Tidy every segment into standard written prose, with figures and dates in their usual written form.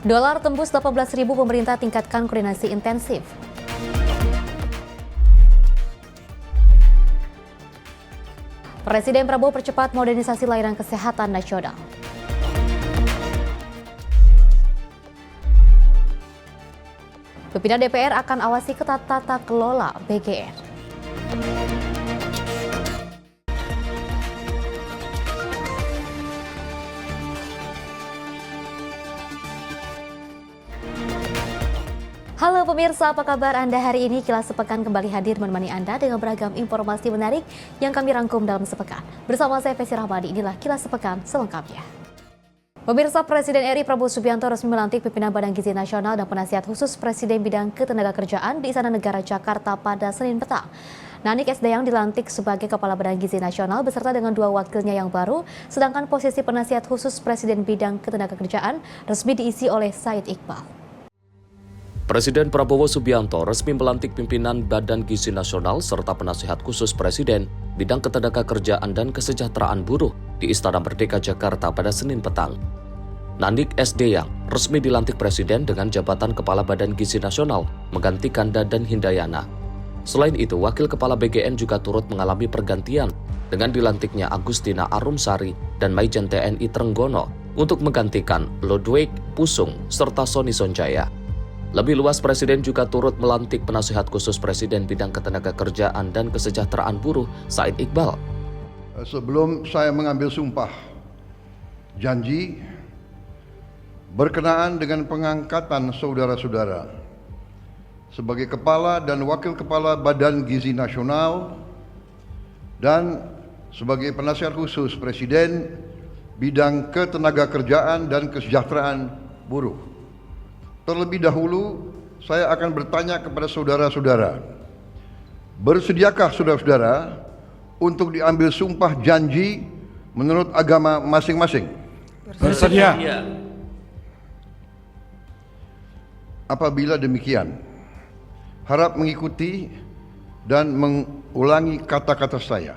Dolar tembus 18.000, pemerintah tingkatkan koordinasi intensif. Presiden Prabowo percepat modernisasi layanan kesehatan nasional. Pimpinan DPR akan awasi ketat tata kelola BGN. Halo pemirsa, apa kabar Anda hari ini? Kilas Sepekan kembali hadir menemani Anda dengan beragam informasi menarik yang kami rangkum dalam sepekan. Bersama saya Fesi Rahmadi, inilah Kilas Sepekan selengkapnya. Pemirsa, Presiden RI Prabowo Subianto resmi melantik pimpinan Badan Gizi Nasional dan penasihat khusus Presiden bidang ketenagakerjaan di Istana Negara Jakarta pada Senin petang. Nanik S. Dayang dilantik sebagai Kepala Badan Gizi Nasional beserta dengan dua wakilnya yang baru, sedangkan posisi penasihat khusus Presiden bidang ketenagakerjaan resmi diisi oleh Said Iqbal. Presiden Prabowo Subianto resmi melantik pimpinan Badan Gizi Nasional serta penasihat khusus Presiden bidang ketenagakerjaan dan kesejahteraan buruh di Istana Merdeka Jakarta pada Senin petang. Nanik S. Dayang resmi dilantik Presiden dengan jabatan Kepala Badan Gizi Nasional menggantikan Dadan Hindayana. Selain itu, Wakil Kepala BGN juga turut mengalami pergantian dengan dilantiknya Agustina Arumsari dan Maijen TNI Trenggono untuk menggantikan Lodwig Pusung serta Sony Sonjaya. Lebih luas, Presiden juga turut melantik penasihat khusus Presiden bidang ketenagakerjaan dan kesejahteraan buruh, Said Iqbal. Sebelum saya mengambil sumpah janji berkenaan dengan pengangkatan saudara-saudara sebagai Kepala dan Wakil Kepala Badan Gizi Nasional dan sebagai penasihat khusus Presiden bidang ketenagakerjaan dan kesejahteraan buruh. Terlebih dahulu, saya akan bertanya kepada saudara-saudara, bersediakah saudara-saudara untuk diambil sumpah janji menurut agama masing-masing? Bersedia. Apabila demikian, harap mengikuti dan mengulangi kata-kata saya.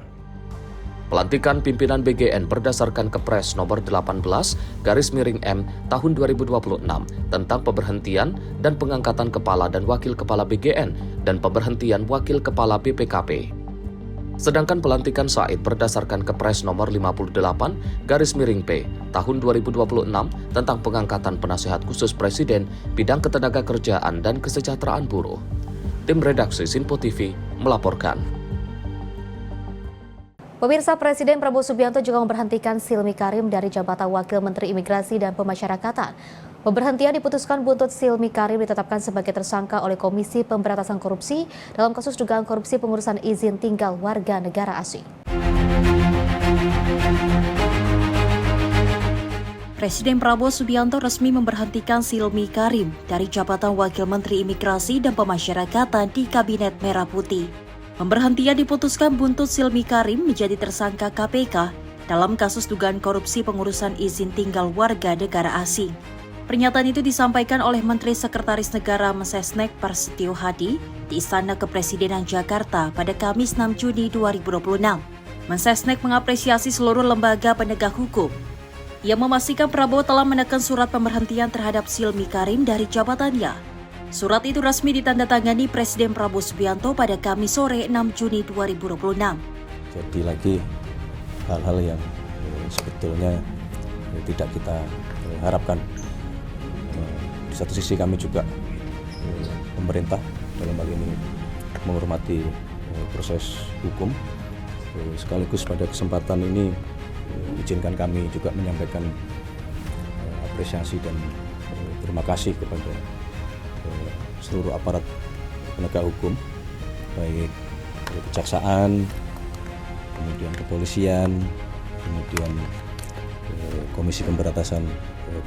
Pelantikan pimpinan BGN berdasarkan Kepres nomor 18/M tahun 2026 tentang pemberhentian dan pengangkatan kepala dan wakil kepala BGN dan pemberhentian wakil kepala BPKP. Sedangkan pelantikan Said berdasarkan Kepres nomor 58/P tahun 2026 tentang pengangkatan penasihat khusus Presiden bidang ketenagakerjaan dan kesejahteraan buruh. Tim redaksi Sinpo TV melaporkan. Pemirsa, Presiden Prabowo Subianto juga memberhentikan Silmi Karim dari jabatan Wakil Menteri Imigrasi dan Pemasyarakatan. Pemberhentian diputuskan buntut Silmi Karim ditetapkan sebagai tersangka oleh Komisi Pemberantasan Korupsi dalam kasus dugaan korupsi pengurusan izin tinggal warga negara asing. Presiden Prabowo Subianto resmi memberhentikan Silmi Karim dari jabatan Wakil Menteri Imigrasi dan Pemasyarakatan di Kabinet Merah Putih. Pemberhentian diputuskan buntut Silmi Karim menjadi tersangka KPK dalam kasus dugaan korupsi pengurusan izin tinggal warga negara asing. Pernyataan itu disampaikan oleh Menteri Sekretaris Negara Mensesnek Prasetyo Hadi di Istana Kepresidenan Jakarta pada Kamis 6 Juni 2026. Mensesnek mengapresiasi seluruh lembaga penegak hukum. Ia memastikan Prabowo telah menekan surat pemberhentian terhadap Silmi Karim dari jabatannya. Surat itu resmi ditandatangani Presiden Prabowo Subianto pada Kamis sore 6 Juni 2026. Jadi lagi hal-hal yang sebetulnya tidak kita harapkan. Di satu sisi kami juga pemerintah dalam hal ini menghormati proses hukum. Sekaligus pada kesempatan ini izinkan kami juga menyampaikan apresiasi dan terima kasih kepada seluruh aparat penegak hukum, baik kejaksaan, kemudian kepolisian, kemudian Komisi Pemberantasan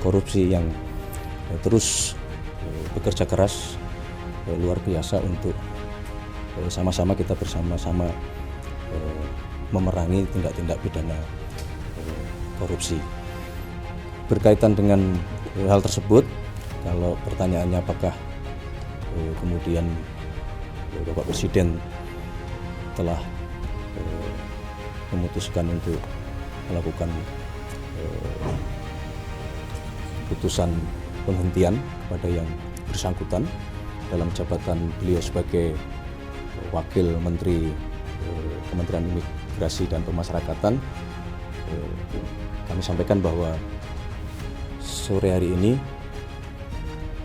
Korupsi yang terus bekerja keras luar biasa untuk sama-sama kita bersama-sama memerangi tindak-tindak pidana korupsi. Berkaitan dengan hal tersebut, kalau pertanyaannya apakah kemudian Bapak Presiden telah memutuskan untuk melakukan putusan penghentian kepada yang bersangkutan dalam jabatan beliau sebagai Wakil Menteri Kementerian Imigrasi dan Pemasyarakatan. Kami sampaikan bahwa sore hari ini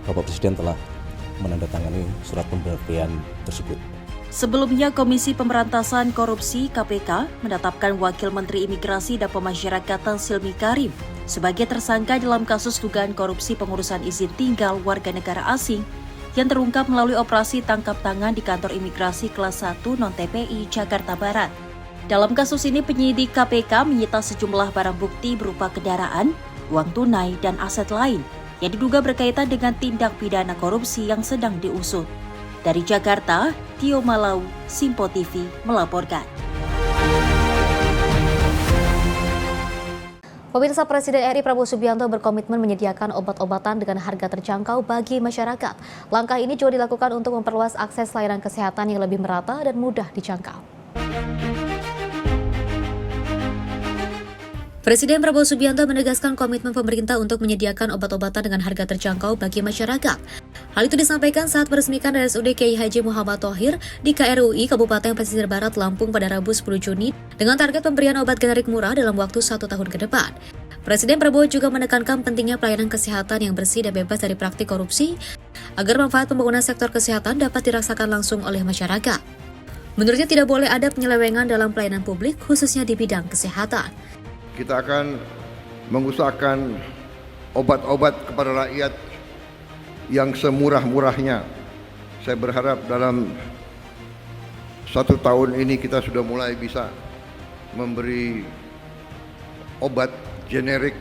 Bapak Presiden telah menandatangani surat pemberhentian tersebut. Sebelumnya, Komisi Pemberantasan Korupsi (KPK) menetapkan Wakil Menteri Imigrasi dan Pemasyarakatan Silmi Karim sebagai tersangka dalam kasus dugaan korupsi pengurusan izin tinggal warga negara asing yang terungkap melalui operasi tangkap tangan di kantor imigrasi kelas 1 non-TPI Jakarta Barat. Dalam kasus ini, penyidik KPK menyita sejumlah barang bukti berupa kendaraan, uang tunai, dan aset lain yang diduga berkaitan dengan tindak pidana korupsi yang sedang diusut. Dari Jakarta, Tio Malau, Simpo TV melaporkan. Pemirsa, Presiden RI Prabowo Subianto berkomitmen menyediakan obat-obatan dengan harga terjangkau bagi masyarakat. Langkah ini juga dilakukan untuk memperluas akses layanan kesehatan yang lebih merata dan mudah dijangkau. Presiden Prabowo Subianto menegaskan komitmen pemerintah untuk menyediakan obat-obatan dengan harga terjangkau bagi masyarakat. Hal itu disampaikan saat meresmikan RSUD Kiai Haji Muhammad Thohir di KRUI Kabupaten Pesisir Barat, Lampung pada Rabu 10 Juni dengan target pemberian obat generik murah dalam waktu 1 tahun ke depan. Presiden Prabowo juga menekankan pentingnya pelayanan kesehatan yang bersih dan bebas dari praktik korupsi agar manfaat pembangunan sektor kesehatan dapat dirasakan langsung oleh masyarakat. Menurutnya tidak boleh ada penyelewengan dalam pelayanan publik khususnya di bidang kesehatan. Kita akan mengusahakan obat-obat kepada rakyat yang semurah-murahnya. Saya berharap dalam 1 tahun ini kita sudah mulai bisa memberi obat generik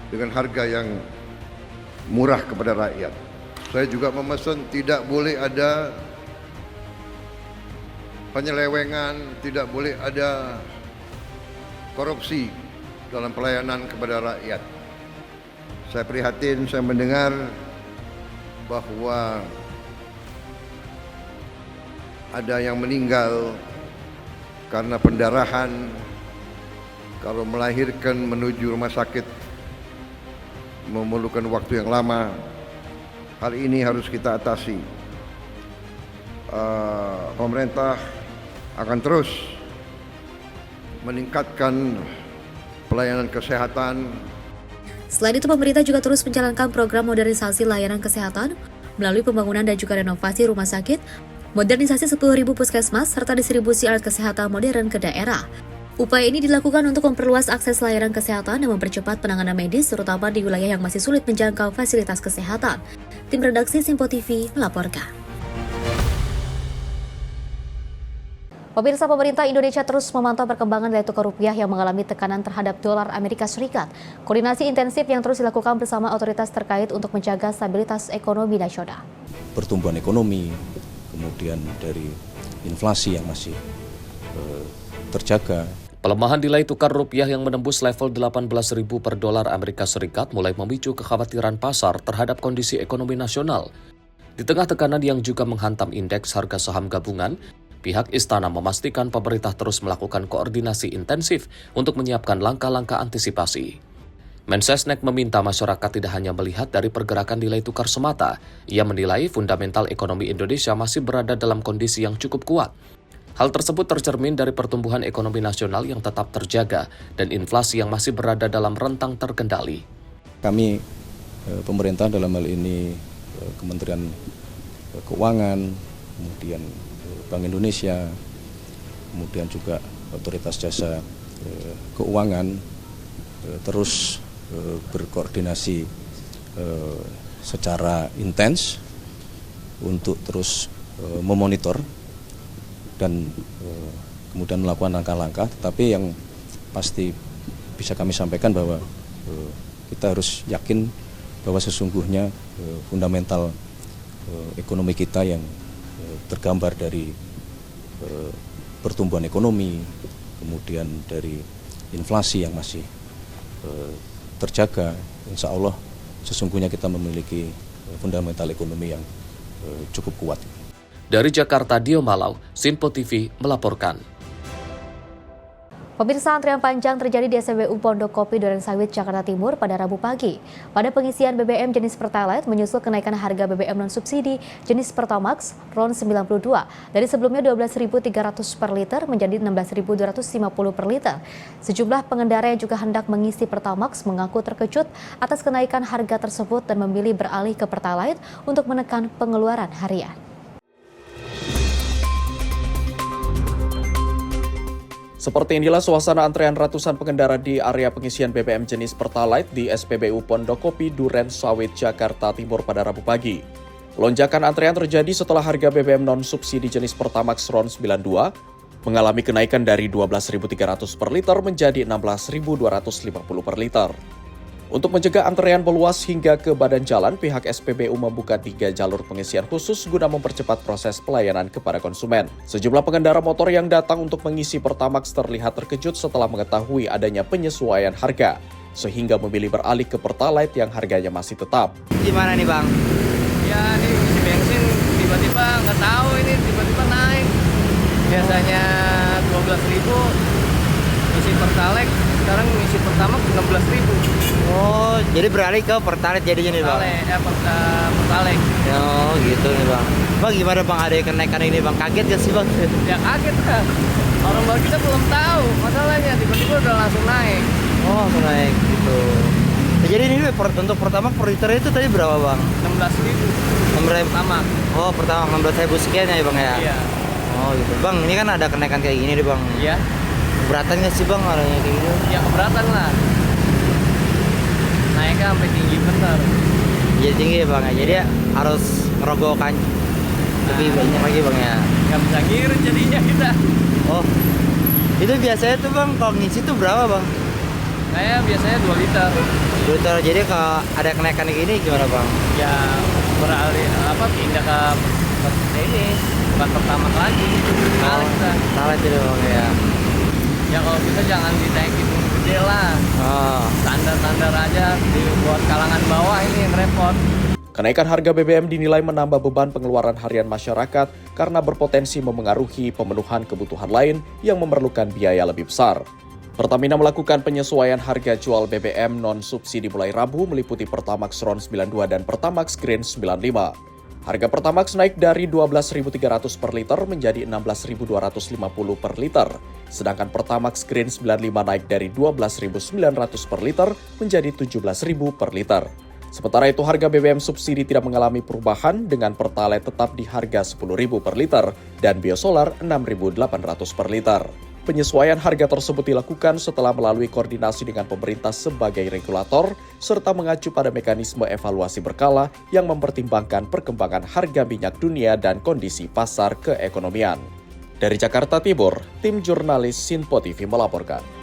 dengan harga yang murah kepada rakyat. Saya juga memesan tidak boleh ada penyelewengan, tidak boleh ada korupsi dalam pelayanan kepada rakyat. Saya prihatin, saya mendengar bahwa ada yang meninggal karena pendarahan, kalau melahirkan menuju rumah sakit memerlukan waktu yang lama. Hal ini harus kita atasi. Pemerintah akan terus meningkatkan pelayanan kesehatan. Selain itu, pemerintah juga terus menjalankan program modernisasi layanan kesehatan melalui pembangunan dan juga renovasi rumah sakit, modernisasi 10.000 puskesmas, serta distribusi alat kesehatan modern ke daerah. Upaya ini dilakukan untuk memperluas akses layanan kesehatan dan mempercepat penanganan medis, terutama di wilayah yang masih sulit menjangkau fasilitas kesehatan. Tim redaksi Simpo TV melaporkan. Pemirsa, pemerintah Indonesia terus memantau perkembangan nilai tukar rupiah yang mengalami tekanan terhadap dolar Amerika Serikat. Koordinasi intensif yang terus dilakukan bersama otoritas terkait untuk menjaga stabilitas ekonomi nasional. Pertumbuhan ekonomi, kemudian dari inflasi yang masih terjaga. Pelemahan nilai tukar rupiah yang menembus level 18.000 per dolar Amerika Serikat mulai memicu kekhawatiran pasar terhadap kondisi ekonomi nasional. Di tengah tekanan yang juga menghantam indeks harga saham gabungan, pihak Istana memastikan pemerintah terus melakukan koordinasi intensif untuk menyiapkan langkah-langkah antisipasi. Mensesnek meminta masyarakat tidak hanya melihat dari pergerakan nilai tukar semata, ia menilai fundamental ekonomi Indonesia masih berada dalam kondisi yang cukup kuat. Hal tersebut tercermin dari pertumbuhan ekonomi nasional yang tetap terjaga dan inflasi yang masih berada dalam rentang terkendali. Kami, pemerintah dalam hal ini Kementerian Keuangan, kemudian Bank Indonesia, kemudian juga Otoritas Jasa Keuangan terus berkoordinasi secara intens untuk terus memonitor dan kemudian melakukan langkah-langkah. Tetapi yang pasti bisa kami sampaikan bahwa kita harus yakin bahwa sesungguhnya fundamental ekonomi kita yang tergambar dari pertumbuhan ekonomi, kemudian dari inflasi yang masih terjaga, insya Allah sesungguhnya kita memiliki fundamental ekonomi yang cukup kuat. Dari Jakarta, Dio Malau, Simpo TV melaporkan. Pemirsa, antrian panjang terjadi di SPBU Pondok Kopi Durensawit, Jakarta Timur pada Rabu pagi. Pada pengisian BBM jenis Pertalite menyusul kenaikan harga BBM non-subsidi jenis Pertamax RON 92 dari sebelumnya 12.300 per liter menjadi 16.250 per liter. Sejumlah pengendara yang juga hendak mengisi Pertamax mengaku terkejut atas kenaikan harga tersebut dan memilih beralih ke Pertalite untuk menekan pengeluaran harian. Seperti inilah suasana antrean ratusan pengendara di area pengisian BBM jenis Pertalite di SPBU Pondok Kopi Durensawit, Jakarta Timur pada Rabu pagi. Lonjakan antrean terjadi setelah harga BBM non-subsidi jenis Pertamax RON 92 mengalami kenaikan dari 12.300 per liter menjadi 16.250 per liter. Untuk mencegah antrean meluas hingga ke badan jalan, pihak SPBU membuka 3 jalur pengisian khusus guna mempercepat proses pelayanan kepada konsumen. Sejumlah pengendara motor yang datang untuk mengisi Pertamax terlihat terkejut setelah mengetahui adanya penyesuaian harga, sehingga memilih beralih ke Pertalite yang harganya masih tetap. Gimana nih Bang? Ya ini isi bensin tiba-tiba nggak tahu ini tiba-tiba naik. Biasanya 12.000 isi Pertalite, sekarang isi Pertamax 16.000. Oh, jadi beralih ke Pertalite jadinya nih Bang? Pertalite. Oh gitu nih Bang. Bang gimana Bang, ada kenaikan ini Bang? Kaget gak sih Bang? Ya kaget kan. Orang baru kita belum tahu masalahnya, tiba-tiba udah langsung naik. Oh langsung naik gitu. Nah, jadi ini untuk Pertamax per liter itu tadi berapa Bang? 16.000. Pertamax. Oh Pertamax 16.000 sekian ya Bang ya? Iya. Oh gitu. Bang ini kan ada kenaikan kayak gini nih Bang. Iya. Keberatan gak sih Bang orangnya kayak gitu? Ya keberatan lah. Naiknya sampai tinggi bener. Jadi tinggi ya Bang ya, jadi ya harus ngerogokan lebih banyak lagi Bang ya. Gak bisa ngirit jadinya kita. Oh, itu biasanya tuh Bang kalau ngisi tuh berapa Bang? Kayak biasanya 2 liter. 2 liter, jadi kalau ada kenaikan kayak gini gimana Bang? Ya beralih pindah ke ini, bukan Pertamax lagi. Salah kita. Salah jadi Bang ya. Ya kalau bisa jangan dinaikin gede lah. Standar-standar aja buat kalangan bawah ini yang repot. Kenaikan harga BBM dinilai menambah beban pengeluaran harian masyarakat karena berpotensi memengaruhi pemenuhan kebutuhan lain yang memerlukan biaya lebih besar. Pertamina melakukan penyesuaian harga jual BBM non-subsidi mulai Rabu meliputi Pertamax RON 92 dan Pertamax Green 95. Harga Pertamax naik dari 12.300 per liter menjadi 16.250 per liter, sedangkan Pertamax Green 95 naik dari 12.900 per liter menjadi 17.000 per liter. Sementara itu harga BBM subsidi tidak mengalami perubahan dengan Pertalite tetap di harga 10.000 per liter dan biosolar 6.800 per liter. Penyesuaian harga tersebut dilakukan setelah melalui koordinasi dengan pemerintah sebagai regulator, serta mengacu pada mekanisme evaluasi berkala yang mempertimbangkan perkembangan harga minyak dunia dan kondisi pasar keekonomian. Dari Jakarta Timur, tim jurnalis Sinpo TV melaporkan.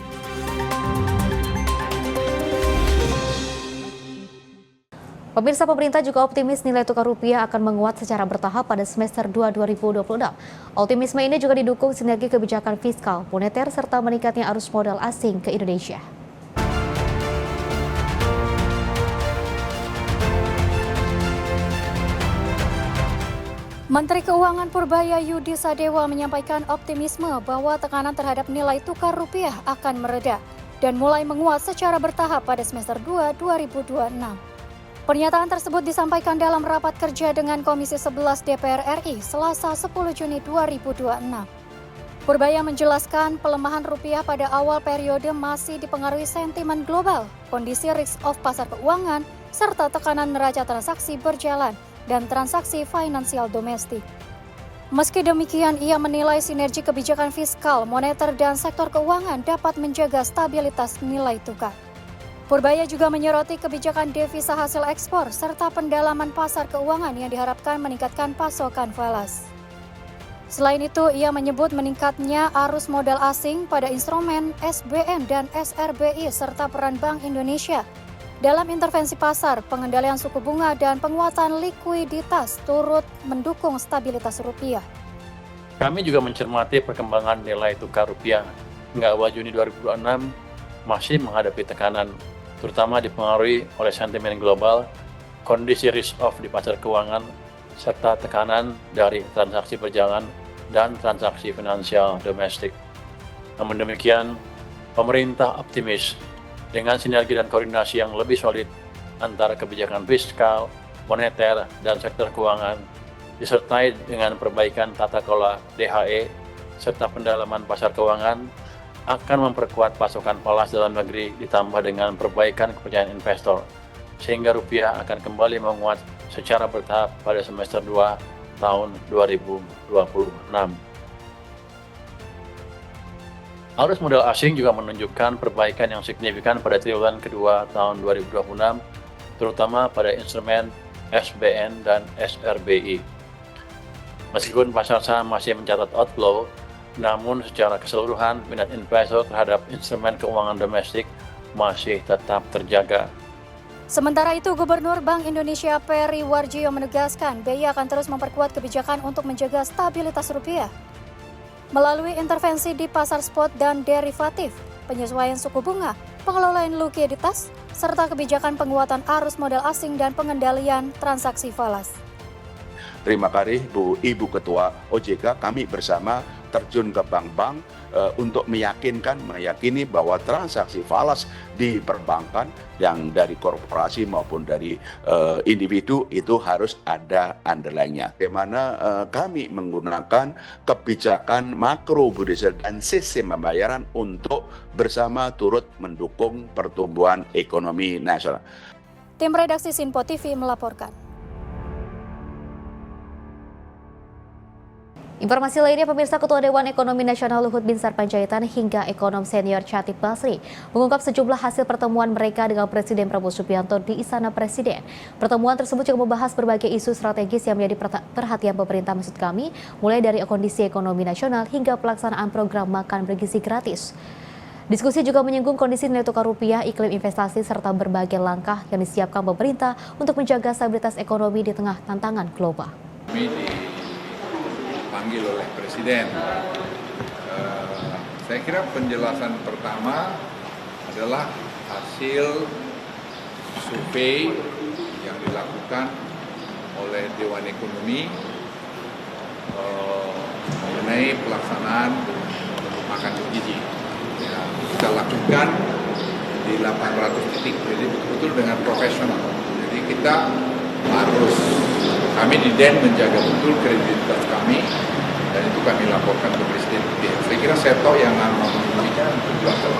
Pemirsa, pemerintah juga optimis nilai tukar rupiah akan menguat secara bertahap pada semester 2 2026. Optimisme ini juga didukung sinergi kebijakan fiskal, moneter, serta meningkatnya arus modal asing ke Indonesia. Menteri Keuangan Purbaya Yudi Sadewa menyampaikan optimisme bahwa tekanan terhadap nilai tukar rupiah akan mereda dan mulai menguat secara bertahap pada semester 2 2026. Pernyataan tersebut disampaikan dalam rapat kerja dengan Komisi 11 DPR RI Selasa 10 Juni 2026. Purbaya menjelaskan pelemahan rupiah pada awal periode masih dipengaruhi sentimen global, kondisi risk off pasar keuangan, serta tekanan neraca transaksi berjalan dan transaksi finansial domestik. Meski demikian, ia menilai sinergi kebijakan fiskal, moneter, dan sektor keuangan dapat menjaga stabilitas nilai tukar. Purbaya juga menyoroti kebijakan devisa hasil ekspor serta pendalaman pasar keuangan yang diharapkan meningkatkan pasokan falas. Selain itu, ia menyebut meningkatnya arus modal asing pada instrumen SBN dan SRBI serta peran Bank Indonesia dalam intervensi pasar, pengendalian suku bunga, dan penguatan likuiditas turut mendukung stabilitas rupiah. Kami juga mencermati perkembangan nilai tukar rupiah hingga awal Juni 2026 masih menghadapi tekanan, terutama dipengaruhi oleh sentimen global, kondisi risk off di pasar keuangan, serta tekanan dari transaksi berjalan dan transaksi finansial domestik. Namun demikian, Pemerintah optimis dengan sinergi dan koordinasi yang lebih solid antara kebijakan fiskal, moneter, dan sektor keuangan, disertai dengan perbaikan tata kelola DHE serta pendalaman pasar keuangan, akan memperkuat pasokan falas dalam negeri ditambah dengan perbaikan kepercayaan investor, sehingga rupiah akan kembali menguat secara bertahap pada semester 2 tahun 2026. Arus modal asing juga menunjukkan perbaikan yang signifikan pada triwulan kedua tahun 2026, terutama pada instrumen SBN dan SRBI. Meskipun pasar saham masih mencatat outflow, namun secara keseluruhan minat investor terhadap instrumen keuangan domestik masih tetap terjaga. Sementara itu, Gubernur Bank Indonesia Peri Warjio menegaskan BI akan terus memperkuat kebijakan untuk menjaga stabilitas rupiah. Melalui intervensi di pasar spot dan derivatif, penyesuaian suku bunga, pengelolaan likuiditas, serta kebijakan penguatan arus modal asing dan pengendalian transaksi falas. Terima kasih Ibu Ketua OJK, kami bersama terjun ke bank-bank untuk meyakini bahwa transaksi falas di perbankan yang dari korporasi maupun dari individu itu harus ada underlying-nya. Bagaimana kami menggunakan kebijakan makro budisel dan sistem pembayaran untuk bersama turut mendukung pertumbuhan ekonomi nasional. Tim redaksi Sinpo TV melaporkan. Informasi lainnya, pemirsa, Ketua Dewan Ekonomi Nasional Luhut Binsar Panjaitan hingga ekonom senior Chatib Basri mengungkap sejumlah hasil pertemuan mereka dengan Presiden Prabowo Subianto di Istana Presiden. Pertemuan tersebut juga membahas berbagai isu strategis yang menjadi perhatian pemerintah, maksud kami, mulai dari kondisi ekonomi nasional hingga pelaksanaan program makan bergizi gratis. Diskusi juga menyinggung kondisi nilai tukar rupiah, iklim investasi, serta berbagai langkah yang disiapkan pemerintah untuk menjaga stabilitas ekonomi di tengah tantangan global. Dipanggil oleh Presiden. Saya kira penjelasan pertama adalah hasil survei yang dilakukan oleh Dewan Ekonomi mengenai pelaksanaan makan bergizi. Ya, kita lakukan di 800 titik, jadi betul-betul dengan profesional. Jadi kami di DEN menjaga betul kredibilitas kami, dan itu kami laporkan ke Presiden. Saya kira Seto yang membicara untuk jelaskan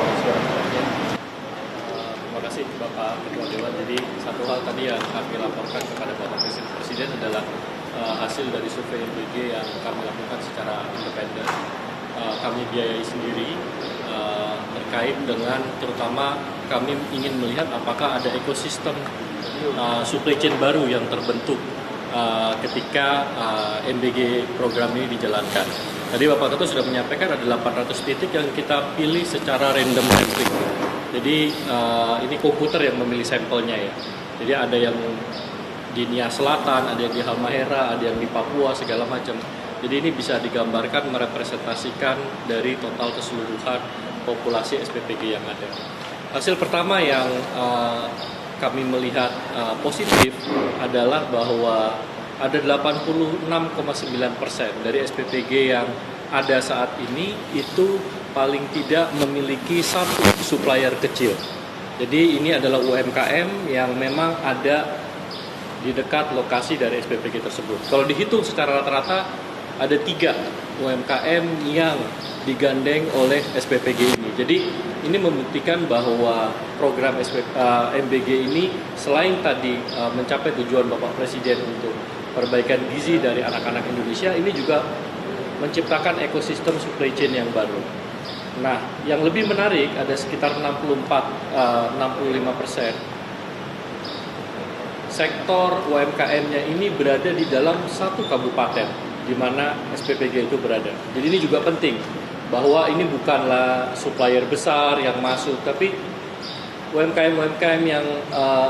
Terima kasih Bapak Ketua Dewan. Jadi satu hal tadi yang kami laporkan kepada Bapak Presiden adalah hasil dari survei MBG yang kami lakukan secara independen. Kami biayai sendiri terkait dengan, terutama kami ingin melihat apakah ada ekosistem supply chain baru yang terbentuk ketika MBG program ini dijalankan. Tadi Bapak Ketua sudah menyampaikan ada 800 titik yang kita pilih secara random sampling. Jadi ini komputer yang memilih sampelnya ya. Jadi ada yang di Nia Selatan, ada yang di Halmahera, ada yang di Papua, segala macam. Jadi ini bisa digambarkan merepresentasikan dari total keseluruhan populasi SPPG yang ada. Hasil pertama yang kami melihat positif adalah bahwa ada 86,9% dari SPPG yang ada saat ini itu paling tidak memiliki satu supplier kecil. Jadi ini adalah UMKM yang memang ada di dekat lokasi dari SPPG tersebut. Kalau dihitung secara rata-rata ada 3 UMKM yang digandeng oleh SPPG ini. Jadi ini membuktikan bahwa program MBG ini selain tadi mencapai tujuan Bapak Presiden untuk perbaikan gizi dari anak-anak Indonesia, ini juga menciptakan ekosistem supply chain yang baru. Nah, yang lebih menarik ada sekitar 65% sektor UMKM-nya ini berada di dalam satu kabupaten di mana SPPG itu berada. Jadi ini juga penting bahwa ini bukanlah supplier besar yang masuk, tapi UMKM-UMKM yang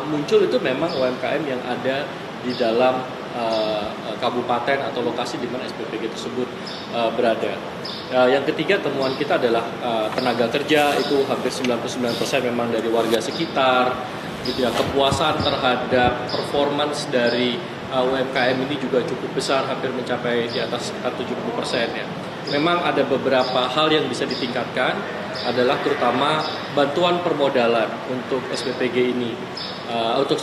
muncul itu memang UMKM yang ada di dalam kabupaten atau lokasi di mana SPPG tersebut berada. Yang ketiga, temuan kita adalah tenaga kerja itu hampir 99% memang dari warga sekitar. Gitu ya, kepuasan terhadap performance dari UMKM ini juga cukup besar, hampir mencapai di atas 70% ya. Memang ada beberapa hal yang bisa ditingkatkan, adalah terutama bantuan permodalan untuk SPPG ini, untuk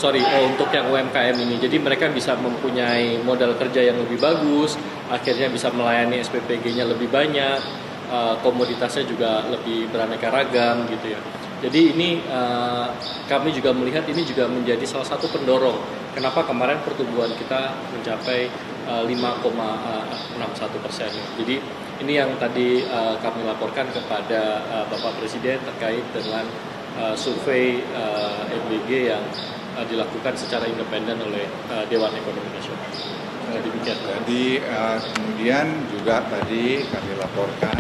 yang UMKM ini. Jadi mereka bisa mempunyai modal kerja yang lebih bagus, akhirnya bisa melayani SPPG-nya lebih banyak, komoditasnya juga lebih beraneka ragam gitu ya. Jadi ini kami juga melihat ini juga menjadi salah satu pendorong kenapa kemarin pertumbuhan kita mencapai 5,61%. Jadi ini yang tadi kami laporkan kepada Bapak Presiden terkait dengan survei MBG yang dilakukan secara independen oleh Dewan Ekonomi Nasional. Jadi kemudian juga tadi kami laporkan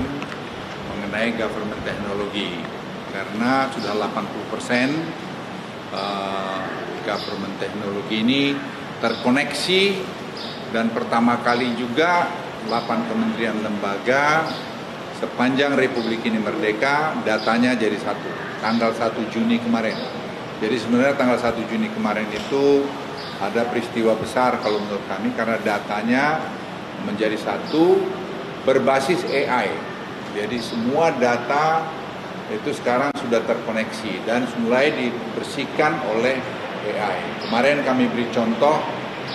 mengenai government teknologi. Karena sudah 80% government teknologi ini terkoneksi dan pertama kali juga 8 kementerian lembaga sepanjang Republik ini merdeka datanya jadi satu, tanggal 1 Juni kemarin. Jadi sebenarnya tanggal 1 Juni kemarin itu ada peristiwa besar kalau menurut kami karena datanya menjadi satu berbasis AI. Jadi semua data itu sekarang sudah terkoneksi dan mulai dibersihkan oleh AI. Kemarin kami beri contoh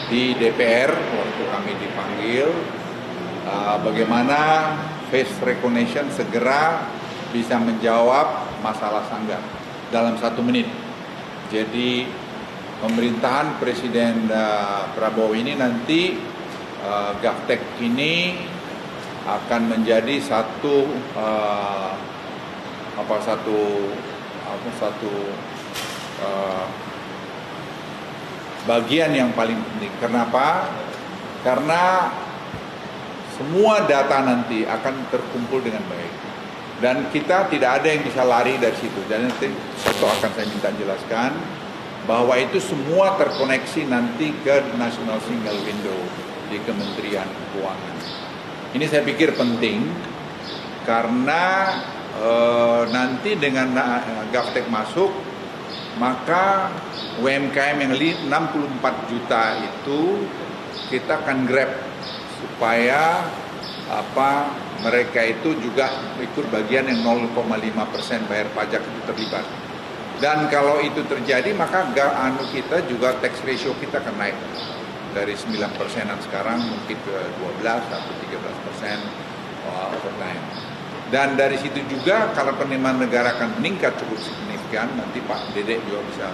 di DPR waktu kami dipanggil bagaimana face recognition segera bisa menjawab masalah sanggar dalam 1 menit. Jadi pemerintahan Presiden Prabowo ini nanti GovTech ini akan menjadi satu bagian yang paling penting. Kenapa? Karena semua data nanti akan terkumpul dengan baik dan kita tidak ada yang bisa lari dari situ. Dan nanti Soto akan saya minta jelaskan bahwa itu semua terkoneksi nanti ke National Single Window di Kementerian Keuangan. Ini saya pikir penting karena nanti dengan GovTech masuk, maka UMKM yang 64 juta itu kita akan grab supaya mereka itu juga ikut bagian yang 0,5% bayar pajak itu terlibat. Dan kalau itu terjadi maka kita juga tax ratio kita akan naik dari 9%-an sekarang mungkin ke 12 atau 13% over time. Dan dari situ juga kalau penerimaan negara akan meningkat cukup signifikan, nanti Pak Dedek juga bisa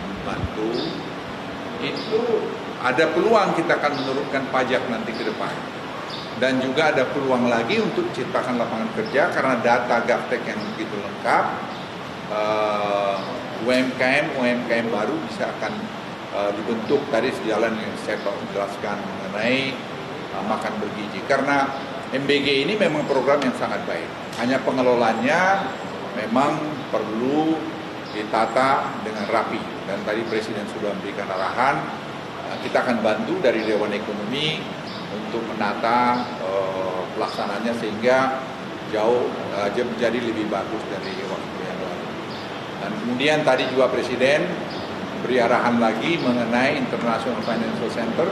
membantu, itu ada peluang kita akan menurunkan pajak nanti ke depan. Dan juga ada peluang lagi untuk ciptakan lapangan kerja karena data GovTech yang begitu lengkap, UMKM baru bisa akan dibentuk tadi sejalan yang saya jelaskan mengenai makan bergizi. Karena MBG ini memang program yang sangat baik. Hanya pengelolanya memang perlu ditata dengan rapi. Dan tadi Presiden sudah memberikan arahan, kita akan bantu dari Dewan Ekonomi untuk menata pelaksanaannya sehingga jauh menjadi lebih bagus dari waktu yang lalu. Dan kemudian tadi juga Presiden beri arahan lagi mengenai International Financial Center,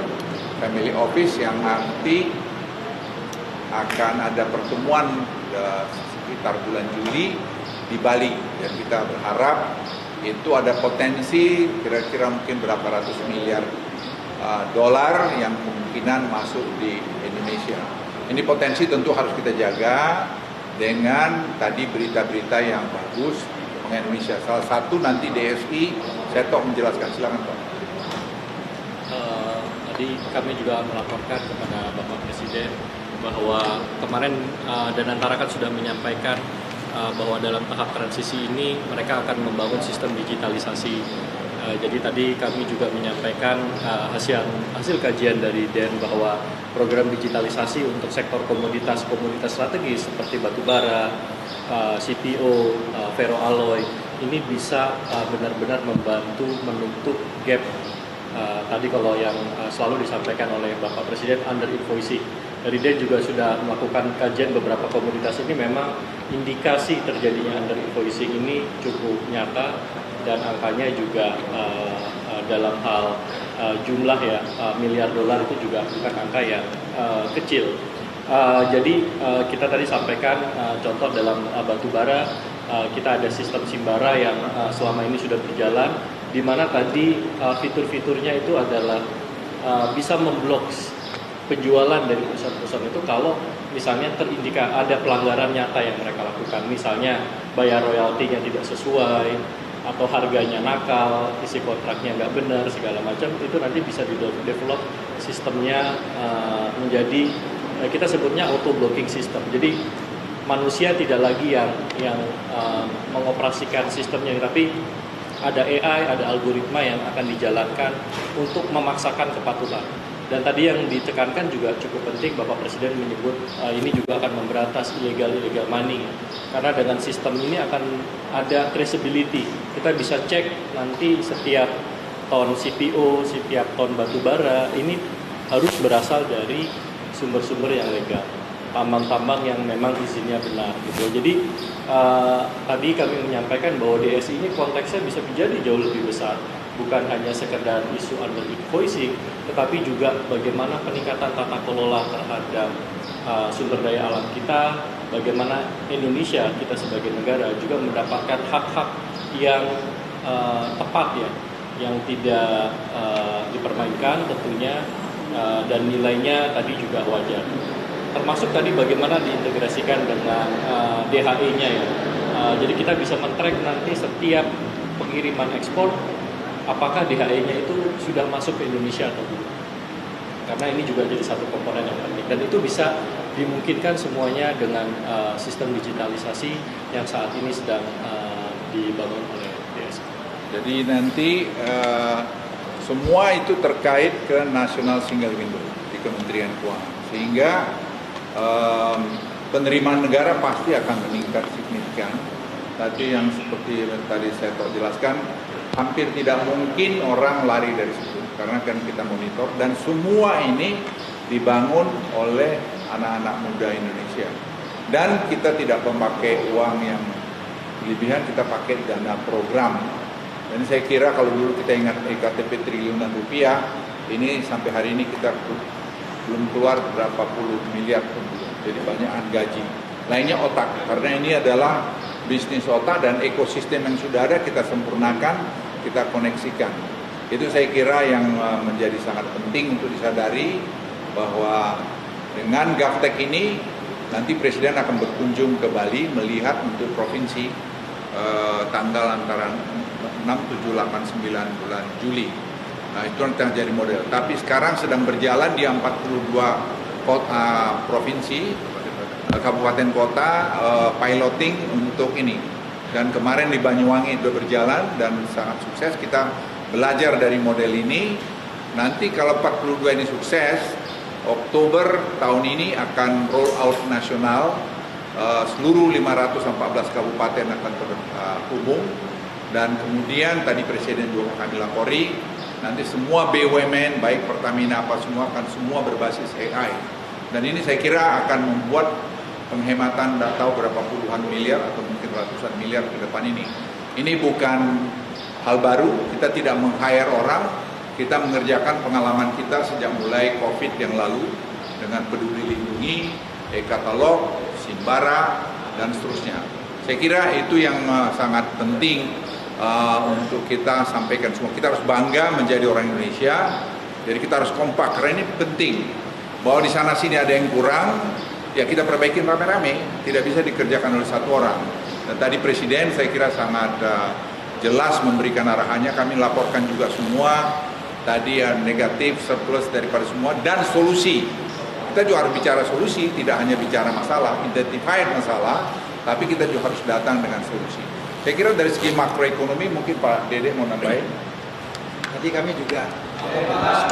Family Office yang nanti akan ada pertemuan sekitar bulan Juli di Bali dan kita berharap itu ada potensi kira-kira mungkin berapa ratus miliar dolar yang kemungkinan masuk di Indonesia. Ini potensi tentu harus kita jaga dengan tadi berita-berita yang bagus mengenai Indonesia. Salah satu nanti DSI, saya menjelaskan, silakan Pak. Tadi kami juga melaporkan kepada Bapak Presiden bahwa kemarin Danantara kan sudah menyampaikan bahwa dalam tahap transisi ini mereka akan membangun sistem digitalisasi. Jadi tadi kami juga menyampaikan hasil kajian dari DEN bahwa program digitalisasi untuk sektor komoditas strategis seperti batubara, CPO, ferroalloy ini bisa benar-benar membantu menutup gap tadi kalau yang selalu disampaikan oleh Bapak Presiden under invoicing. Dari DEN juga sudah melakukan kajian beberapa komoditas ini memang indikasi terjadinya under invoicing ini cukup nyata dan angkanya juga dalam hal jumlah ya miliar dolar itu juga bukan angka yang kecil. Jadi kita tadi sampaikan contoh dalam batu bara, kita ada sistem Simbara yang selama ini sudah berjalan, di mana tadi fitur-fiturnya itu adalah bisa memblok penjualan dari perusahaan-perusahaan itu kalau misalnya ada pelanggaran nyata yang mereka lakukan, misalnya bayar royaltinya tidak sesuai atau harganya nakal, isi kontraknya nggak benar segala macam, itu nanti bisa di-develop sistemnya menjadi kita sebutnya auto blocking system. Jadi manusia tidak lagi yang mengoperasikan sistemnya, tapi ada AI, ada algoritma yang akan dijalankan untuk memaksakan kepatuhan. Dan tadi yang ditekankan juga cukup penting, Bapak Presiden menyebut ini juga akan memberantas illegal money. Karena dengan sistem ini akan ada traceability. Kita bisa cek nanti setiap ton CPO, setiap ton batu bara, ini harus berasal dari sumber-sumber yang legal. Tambang-tambang yang memang izinnya benar gitu. Jadi tadi kami menyampaikan bahwa DSI ini konteksnya bisa menjadi jauh lebih besar. Bukan hanya sekedar isu under invoicing, tetapi juga bagaimana peningkatan tata kelola terhadap sumber daya alam kita, bagaimana Indonesia kita sebagai negara juga mendapatkan hak-hak yang tepat ya, yang tidak dipermainkan tentunya, dan nilainya tadi juga wajar. Termasuk tadi bagaimana diintegrasikan dengan DHE-nya ya. Jadi kita bisa men-track nanti setiap pengiriman ekspor, apakah DHE-nya itu sudah masuk ke Indonesia atau belum. Karena ini juga jadi satu komponen yang penting. Dan itu bisa dimungkinkan semuanya dengan sistem digitalisasi yang saat ini sedang dibangun oleh DSI. Jadi nanti semua itu terkait ke National Single Window di Kementerian Keuangan. Sehingga penerimaan negara pasti akan meningkat signifikan. Tadi yang seperti tadi saya jelaskan, hampir tidak mungkin orang lari dari situ karena kan kita monitor, dan semua ini dibangun oleh anak-anak muda Indonesia. Dan kita tidak memakai uang yang berlebihan, kita pakai dana program. Dan saya kira kalau dulu kita ingat EKTP triliunan rupiah, ini sampai hari ini kita belum keluar berapa puluh miliar pun. Jadi banyak gaji. Lainnya otak, karena ini adalah bisnis otak dan ekosistem yang sudah ada kita sempurnakan, kita koneksikan. Itu saya kira yang menjadi sangat penting untuk disadari, bahwa dengan GovTech ini nanti Presiden akan berkunjung ke Bali melihat untuk provinsi tanggal antara 6, 7, 8, 9 bulan Juli. Nah, itu nanti akan jadi model. Tapi sekarang sedang berjalan di 42 provinsi, kabupaten kota, piloting untuk ini. Dan kemarin di Banyuwangi sudah berjalan dan sangat sukses. Kita belajar dari model ini. Nanti kalau 42 ini sukses, Oktober tahun ini akan roll out nasional, seluruh 514 kabupaten akan terhubung. Dan kemudian tadi Presiden juga kami lapori, nanti semua BUMN baik Pertamina apa semua akan semua berbasis AI. Dan ini saya kira akan membuat penghematan tidak tahu berapa puluhan miliar atau mungkin ratusan miliar ke depan ini. Ini bukan hal baru, kita tidak meng-hire orang, kita mengerjakan pengalaman kita sejak mulai COVID yang lalu dengan Peduli Lindungi, e-katalog, Simbara, dan seterusnya. Saya kira itu yang sangat penting untuk kita sampaikan semua. Kita harus bangga menjadi orang Indonesia, jadi kita harus kompak, karena ini penting. Bahwa di sana sini ada yang kurang, ya kita perbaikin rame-rame, tidak bisa dikerjakan oleh satu orang. Dan tadi Presiden saya kira sangat jelas memberikan arahannya, kami laporkan juga semua, tadi ya negatif, surplus daripada semua, dan solusi. Kita juga harus bicara solusi, tidak hanya bicara masalah, identify masalah, tapi kita juga harus datang dengan solusi. Saya kira dari segi makroekonomi mungkin Pak Dede mau nambahin. Nanti kami juga membahas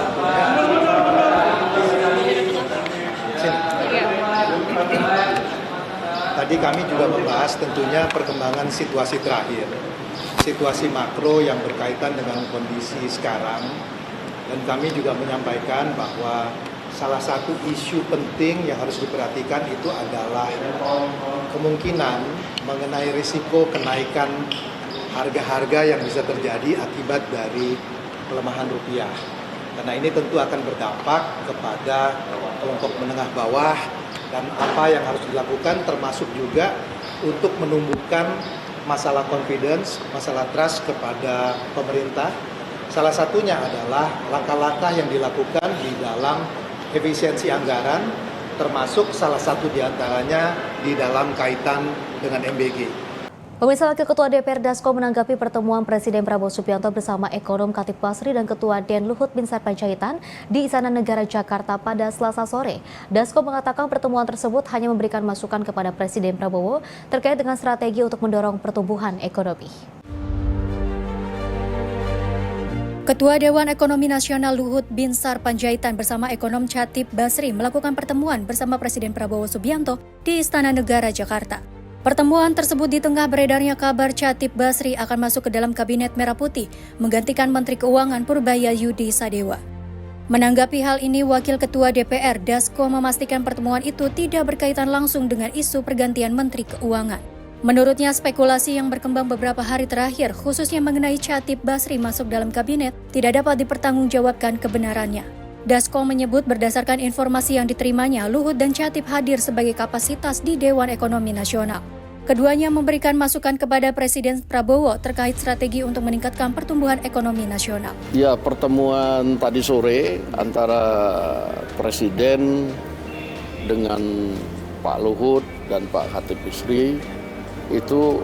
Tadi kami juga membahas tentunya perkembangan situasi terakhir, situasi makro yang berkaitan dengan kondisi sekarang, dan kami juga menyampaikan bahwa salah satu isu penting yang harus diperhatikan itu adalah kemungkinan mengenai risiko kenaikan harga-harga yang bisa terjadi akibat dari pelemahan rupiah. Karena ini tentu akan berdampak kepada kelompok menengah bawah dan apa yang harus dilakukan, termasuk juga untuk menumbuhkan masalah confidence, masalah trust kepada pemerintah. Salah satunya adalah langkah-langkah yang dilakukan di dalam efisiensi anggaran, termasuk salah satu diantaranya di dalam kaitan dengan MBG. Pemirsa, Wakil Ketua DPR Dasko menanggapi pertemuan Presiden Prabowo Subianto bersama ekonom Khatib Basri dan Ketua DEN Luhut Binsar Panjaitan di Istana Negara Jakarta pada Selasa sore. Dasko mengatakan pertemuan tersebut hanya memberikan masukan kepada Presiden Prabowo terkait dengan strategi untuk mendorong pertumbuhan ekonomi. Ketua Dewan Ekonomi Nasional Luhut Binsar Panjaitan bersama ekonom Khatib Basri melakukan pertemuan bersama Presiden Prabowo Subianto di Istana Negara Jakarta. Pertemuan tersebut di tengah beredarnya kabar Khatib Basri akan masuk ke dalam Kabinet Merah Putih, menggantikan Menteri Keuangan Purbayayudi Sadewa. Menanggapi hal ini, Wakil Ketua DPR Dasko memastikan pertemuan itu tidak berkaitan langsung dengan isu pergantian Menteri Keuangan. Menurutnya, spekulasi yang berkembang beberapa hari terakhir, khususnya mengenai Khatib Basri masuk dalam kabinet, tidak dapat dipertanggungjawabkan kebenarannya. Dasko menyebut berdasarkan informasi yang diterimanya, Luhut dan Khatib hadir sebagai kapasitas di Dewan Ekonomi Nasional. Keduanya memberikan masukan kepada Presiden Prabowo terkait strategi untuk meningkatkan pertumbuhan ekonomi nasional. Ya, pertemuan tadi sore antara Presiden dengan Pak Luhut dan Pak Khatib Basri itu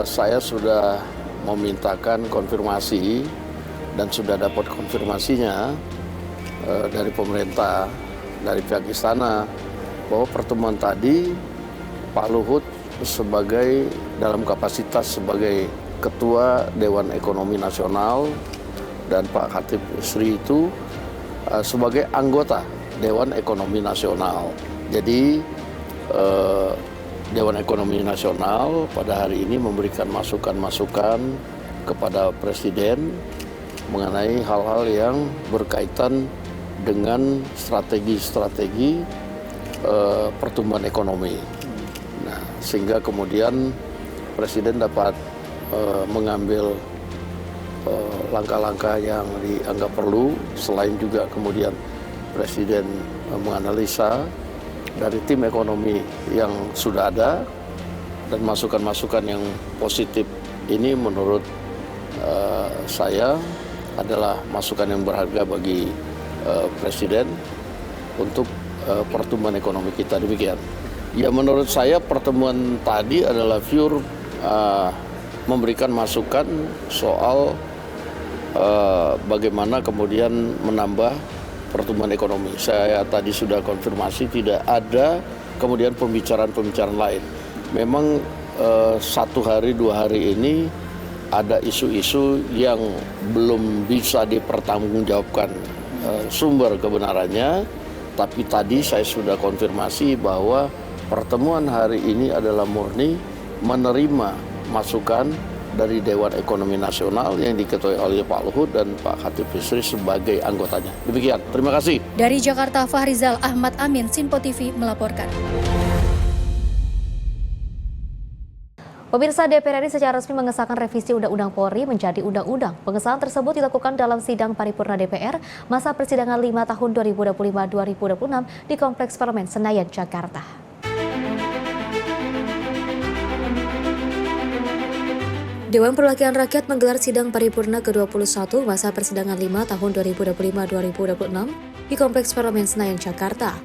saya sudah memintakan konfirmasi dan sudah dapat konfirmasinya dari pemerintah, dari pihak istana, bahwa pertemuan tadi Pak Luhut sebagai dalam kapasitas sebagai Ketua Dewan Ekonomi Nasional dan Pak Khatib Basri itu sebagai anggota Dewan Ekonomi Nasional. Jadi Dewan Ekonomi Nasional pada hari ini memberikan masukan-masukan kepada Presiden mengenai hal-hal yang berkaitan dengan strategi-strategi pertumbuhan ekonomi. Nah, sehingga kemudian Presiden dapat mengambil langkah-langkah yang dianggap perlu. Selain juga kemudian Presiden menganalisa dari tim ekonomi yang sudah ada dan masukan-masukan yang positif ini menurut saya adalah masukan yang berharga bagi Presiden untuk pertumbuhan ekonomi kita. Demikian. Ya, menurut saya pertemuan tadi adalah pure memberikan masukan soal bagaimana kemudian menambah pertumbuhan ekonomi. Saya tadi sudah konfirmasi tidak ada kemudian pembicaraan-pembicaraan lain. Memang 1 hari 2 hari ini ada isu-isu yang belum bisa dipertanggungjawabkan sumber kebenarannya, tapi tadi saya sudah konfirmasi bahwa pertemuan hari ini adalah murni menerima masukan dari Dewan Ekonomi Nasional yang diketuai oleh Pak Luhut dan Pak Khatib Basri sebagai anggotanya. Demikian, terima kasih. Dari Jakarta, Fahrizal Ahmad Amin, Sinpo TV melaporkan. Pemirsa, DPR RI secara resmi mengesahkan revisi Undang-Undang Polri menjadi undang-undang. Pengesahan tersebut dilakukan dalam sidang paripurna DPR masa persidangan 5 tahun 2025-2026 di Kompleks Parlemen Senayan, Jakarta. Dewan Perwakilan Rakyat menggelar sidang paripurna ke-21 masa persidangan 5 tahun 2025-2026 di Kompleks Parlemen Senayan, Jakarta.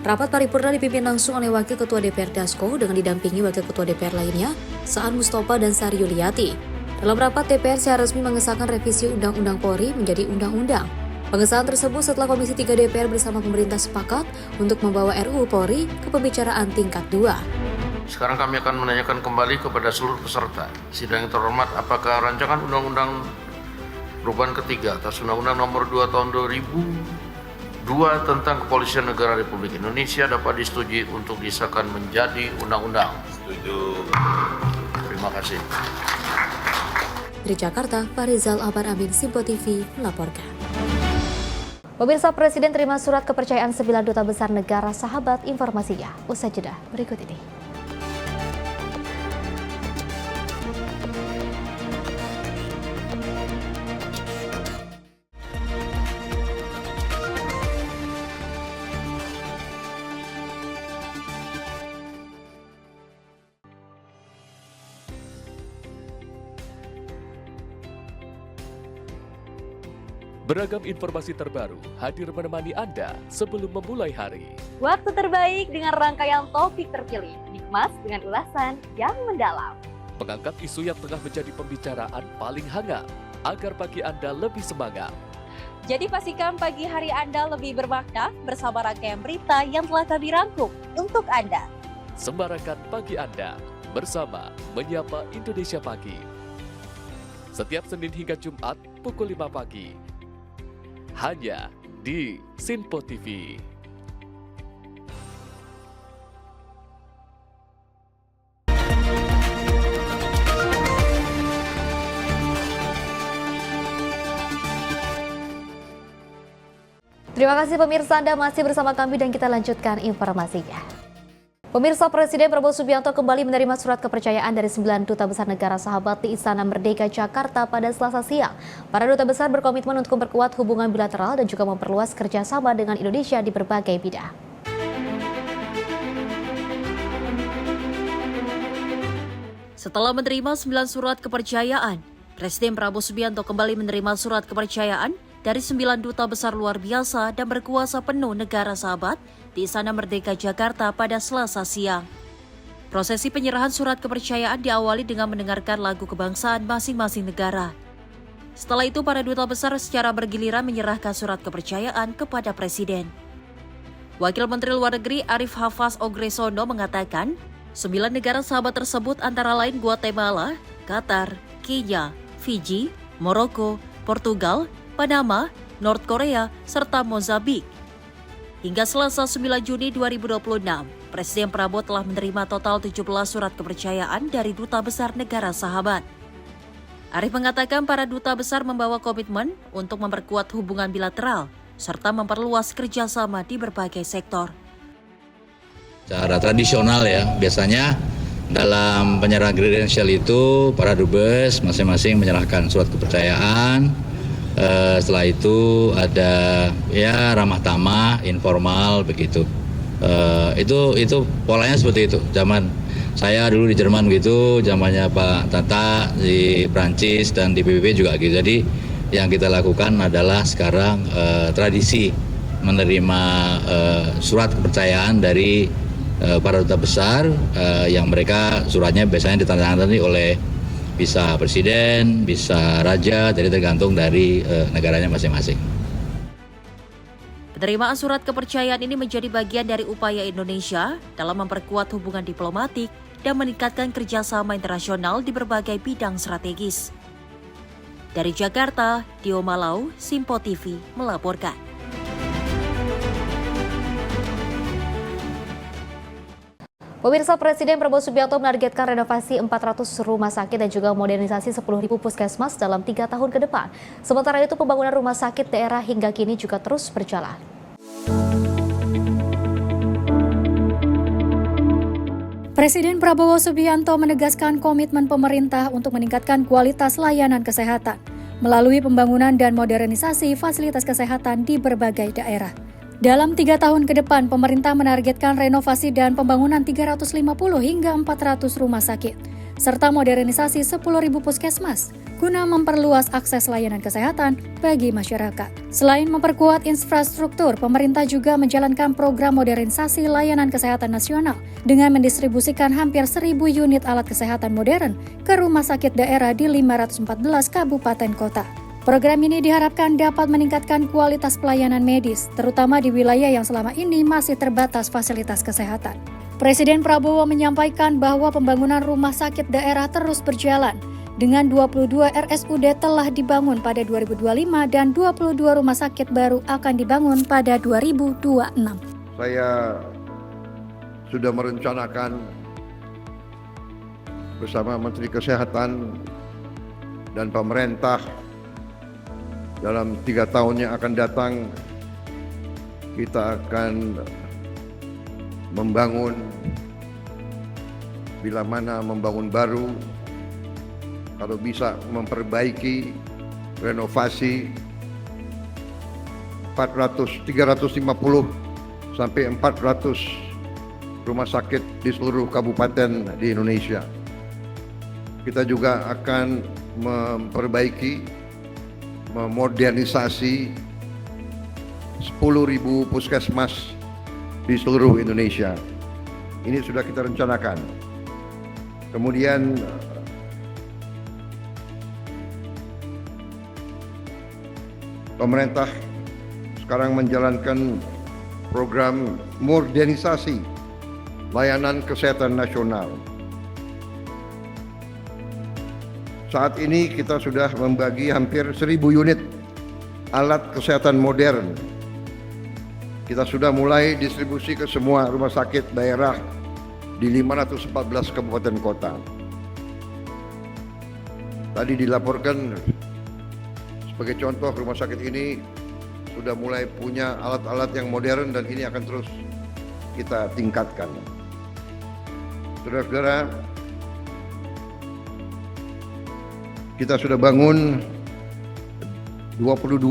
Rapat paripurna dipimpin langsung oleh Wakil Ketua DPR Dasko dengan didampingi Wakil Ketua DPR lainnya, Saan Mustofa dan Sari Yuliati. Dalam rapat, DPR secara resmi mengesahkan revisi Undang-Undang Polri menjadi undang-undang. Pengesahan tersebut setelah Komisi 3 DPR bersama pemerintah sepakat untuk membawa RUU Polri ke pembicaraan tingkat 2. Sekarang kami akan menanyakan kembali kepada seluruh peserta sidang yang terhormat, apakah rancangan Undang-Undang perubahan ketiga atas Undang-Undang Nomor 2 Tahun 2002 tentang Kepolisian Negara Republik Indonesia dapat disetujui untuk disahkan menjadi undang-undang. Setuju. Terima kasih. Dari Jakarta, Fahrizal Ahmad Amin, Sinpo TV melaporkan. Pemirsa, Presiden terima surat kepercayaan 9 duta besar negara sahabat. Informasinya usai jeda berikut ini. Beragam informasi terbaru hadir menemani Anda sebelum memulai hari. Waktu terbaik dengan rangkaian topik terpilih, dikemas dengan ulasan yang mendalam. Mengangkat isu yang tengah menjadi pembicaraan paling hangat, agar pagi Anda lebih semangat. Jadi pastikan pagi hari Anda lebih bermakna bersama rangkaian berita yang telah kami rangkum untuk Anda. Sembarakan pagi Anda bersama Menyapa Indonesia Pagi. Setiap Senin hingga Jumat pukul 5 pagi. Hanya di Sinpo TV. Terima kasih pemirsa, Anda masih bersama kami dan kita lanjutkan informasinya. Pemirsa, Presiden Prabowo Subianto kembali menerima surat kepercayaan dari 9 duta besar negara sahabat di Istana Merdeka Jakarta pada Selasa siang. Para duta besar berkomitmen untuk memperkuat hubungan bilateral dan juga memperluas kerjasama dengan Indonesia di berbagai bidang. Setelah menerima 9 surat kepercayaan, Presiden Prabowo Subianto kembali menerima surat kepercayaan dari 9 duta besar luar biasa dan berkuasa penuh negara sahabat di Istana Merdeka Jakarta pada Selasa siang. Prosesi penyerahan surat kepercayaan diawali dengan mendengarkan lagu kebangsaan masing-masing negara. Setelah itu, para duta besar secara bergiliran menyerahkan surat kepercayaan kepada Presiden. Wakil Menteri Luar Negeri Arif Hafaz Ogresono mengatakan, 9 negara sahabat tersebut antara lain Guatemala, Qatar, Kenya, Fiji, Maroko, Portugal, Panama, North Korea, serta Mozambik. Hingga Selasa 9 Juni 2026, Presiden Prabowo telah menerima total 17 surat kepercayaan dari duta besar negara sahabat. Arif mengatakan para duta besar membawa komitmen untuk memperkuat hubungan bilateral serta memperluas kerjasama di berbagai sektor. Cara tradisional ya, biasanya dalam penyerahan kredensial itu para dubes masing-masing menyerahkan surat kepercayaan. Setelah itu ada ya ramah tamah, informal begitu. Itu polanya seperti itu. Zaman saya dulu di Jerman gitu, zamannya Pak Tata di Prancis dan di PBB juga gitu. Jadi yang kita lakukan adalah sekarang tradisi menerima surat kepercayaan dari para duta besar yang mereka suratnya biasanya ditandatangani oleh bisa presiden, bisa raja, jadi tergantung dari negaranya masing-masing. Penerimaan surat kepercayaan ini menjadi bagian dari upaya Indonesia dalam memperkuat hubungan diplomatik dan meningkatkan kerjasama internasional di berbagai bidang strategis. Dari Jakarta, Dio Malau, Sinpo TV melaporkan. Pemirsa, Presiden Prabowo Subianto menargetkan renovasi 400 rumah sakit dan juga modernisasi 10.000 puskesmas dalam 3 tahun ke depan. Sementara itu, pembangunan rumah sakit daerah hingga kini juga terus berjalan. Presiden Prabowo Subianto menegaskan komitmen pemerintah untuk meningkatkan kualitas layanan kesehatan melalui pembangunan dan modernisasi fasilitas kesehatan di berbagai daerah. Dalam 3 tahun ke depan, pemerintah menargetkan renovasi dan pembangunan 350 hingga 400 rumah sakit, serta modernisasi 10.000 puskesmas, guna memperluas akses layanan kesehatan bagi masyarakat. Selain memperkuat infrastruktur, pemerintah juga menjalankan program modernisasi layanan kesehatan nasional dengan mendistribusikan hampir 1.000 unit alat kesehatan modern ke rumah sakit daerah di 514 kabupaten kota. Program ini diharapkan dapat meningkatkan kualitas pelayanan medis, terutama di wilayah yang selama ini masih terbatas fasilitas kesehatan. Presiden Prabowo menyampaikan bahwa pembangunan rumah sakit daerah terus berjalan, dengan 22 RSUD telah dibangun pada 2025 dan 22 rumah sakit baru akan dibangun pada 2026. Saya sudah merencanakan bersama Menteri Kesehatan dan pemerintah dalam 3 tahun yang akan datang kita akan membangun, bila mana membangun baru, kalau bisa memperbaiki, renovasi 350 sampai 400 rumah sakit di seluruh kabupaten di Indonesia. Kita juga akan memperbaiki memodernisasi 10.000 puskesmas di seluruh Indonesia. Ini sudah kita rencanakan. Kemudian pemerintah sekarang menjalankan program modernisasi layanan kesehatan nasional. Saat ini kita sudah membagi hampir 1.000 unit alat kesehatan modern. Kita sudah mulai distribusi ke semua rumah sakit daerah di 514 kabupaten kota. Tadi dilaporkan sebagai contoh rumah sakit ini sudah mulai punya alat-alat yang modern dan ini akan terus kita tingkatkan. Saudara-saudara, kita sudah bangun 22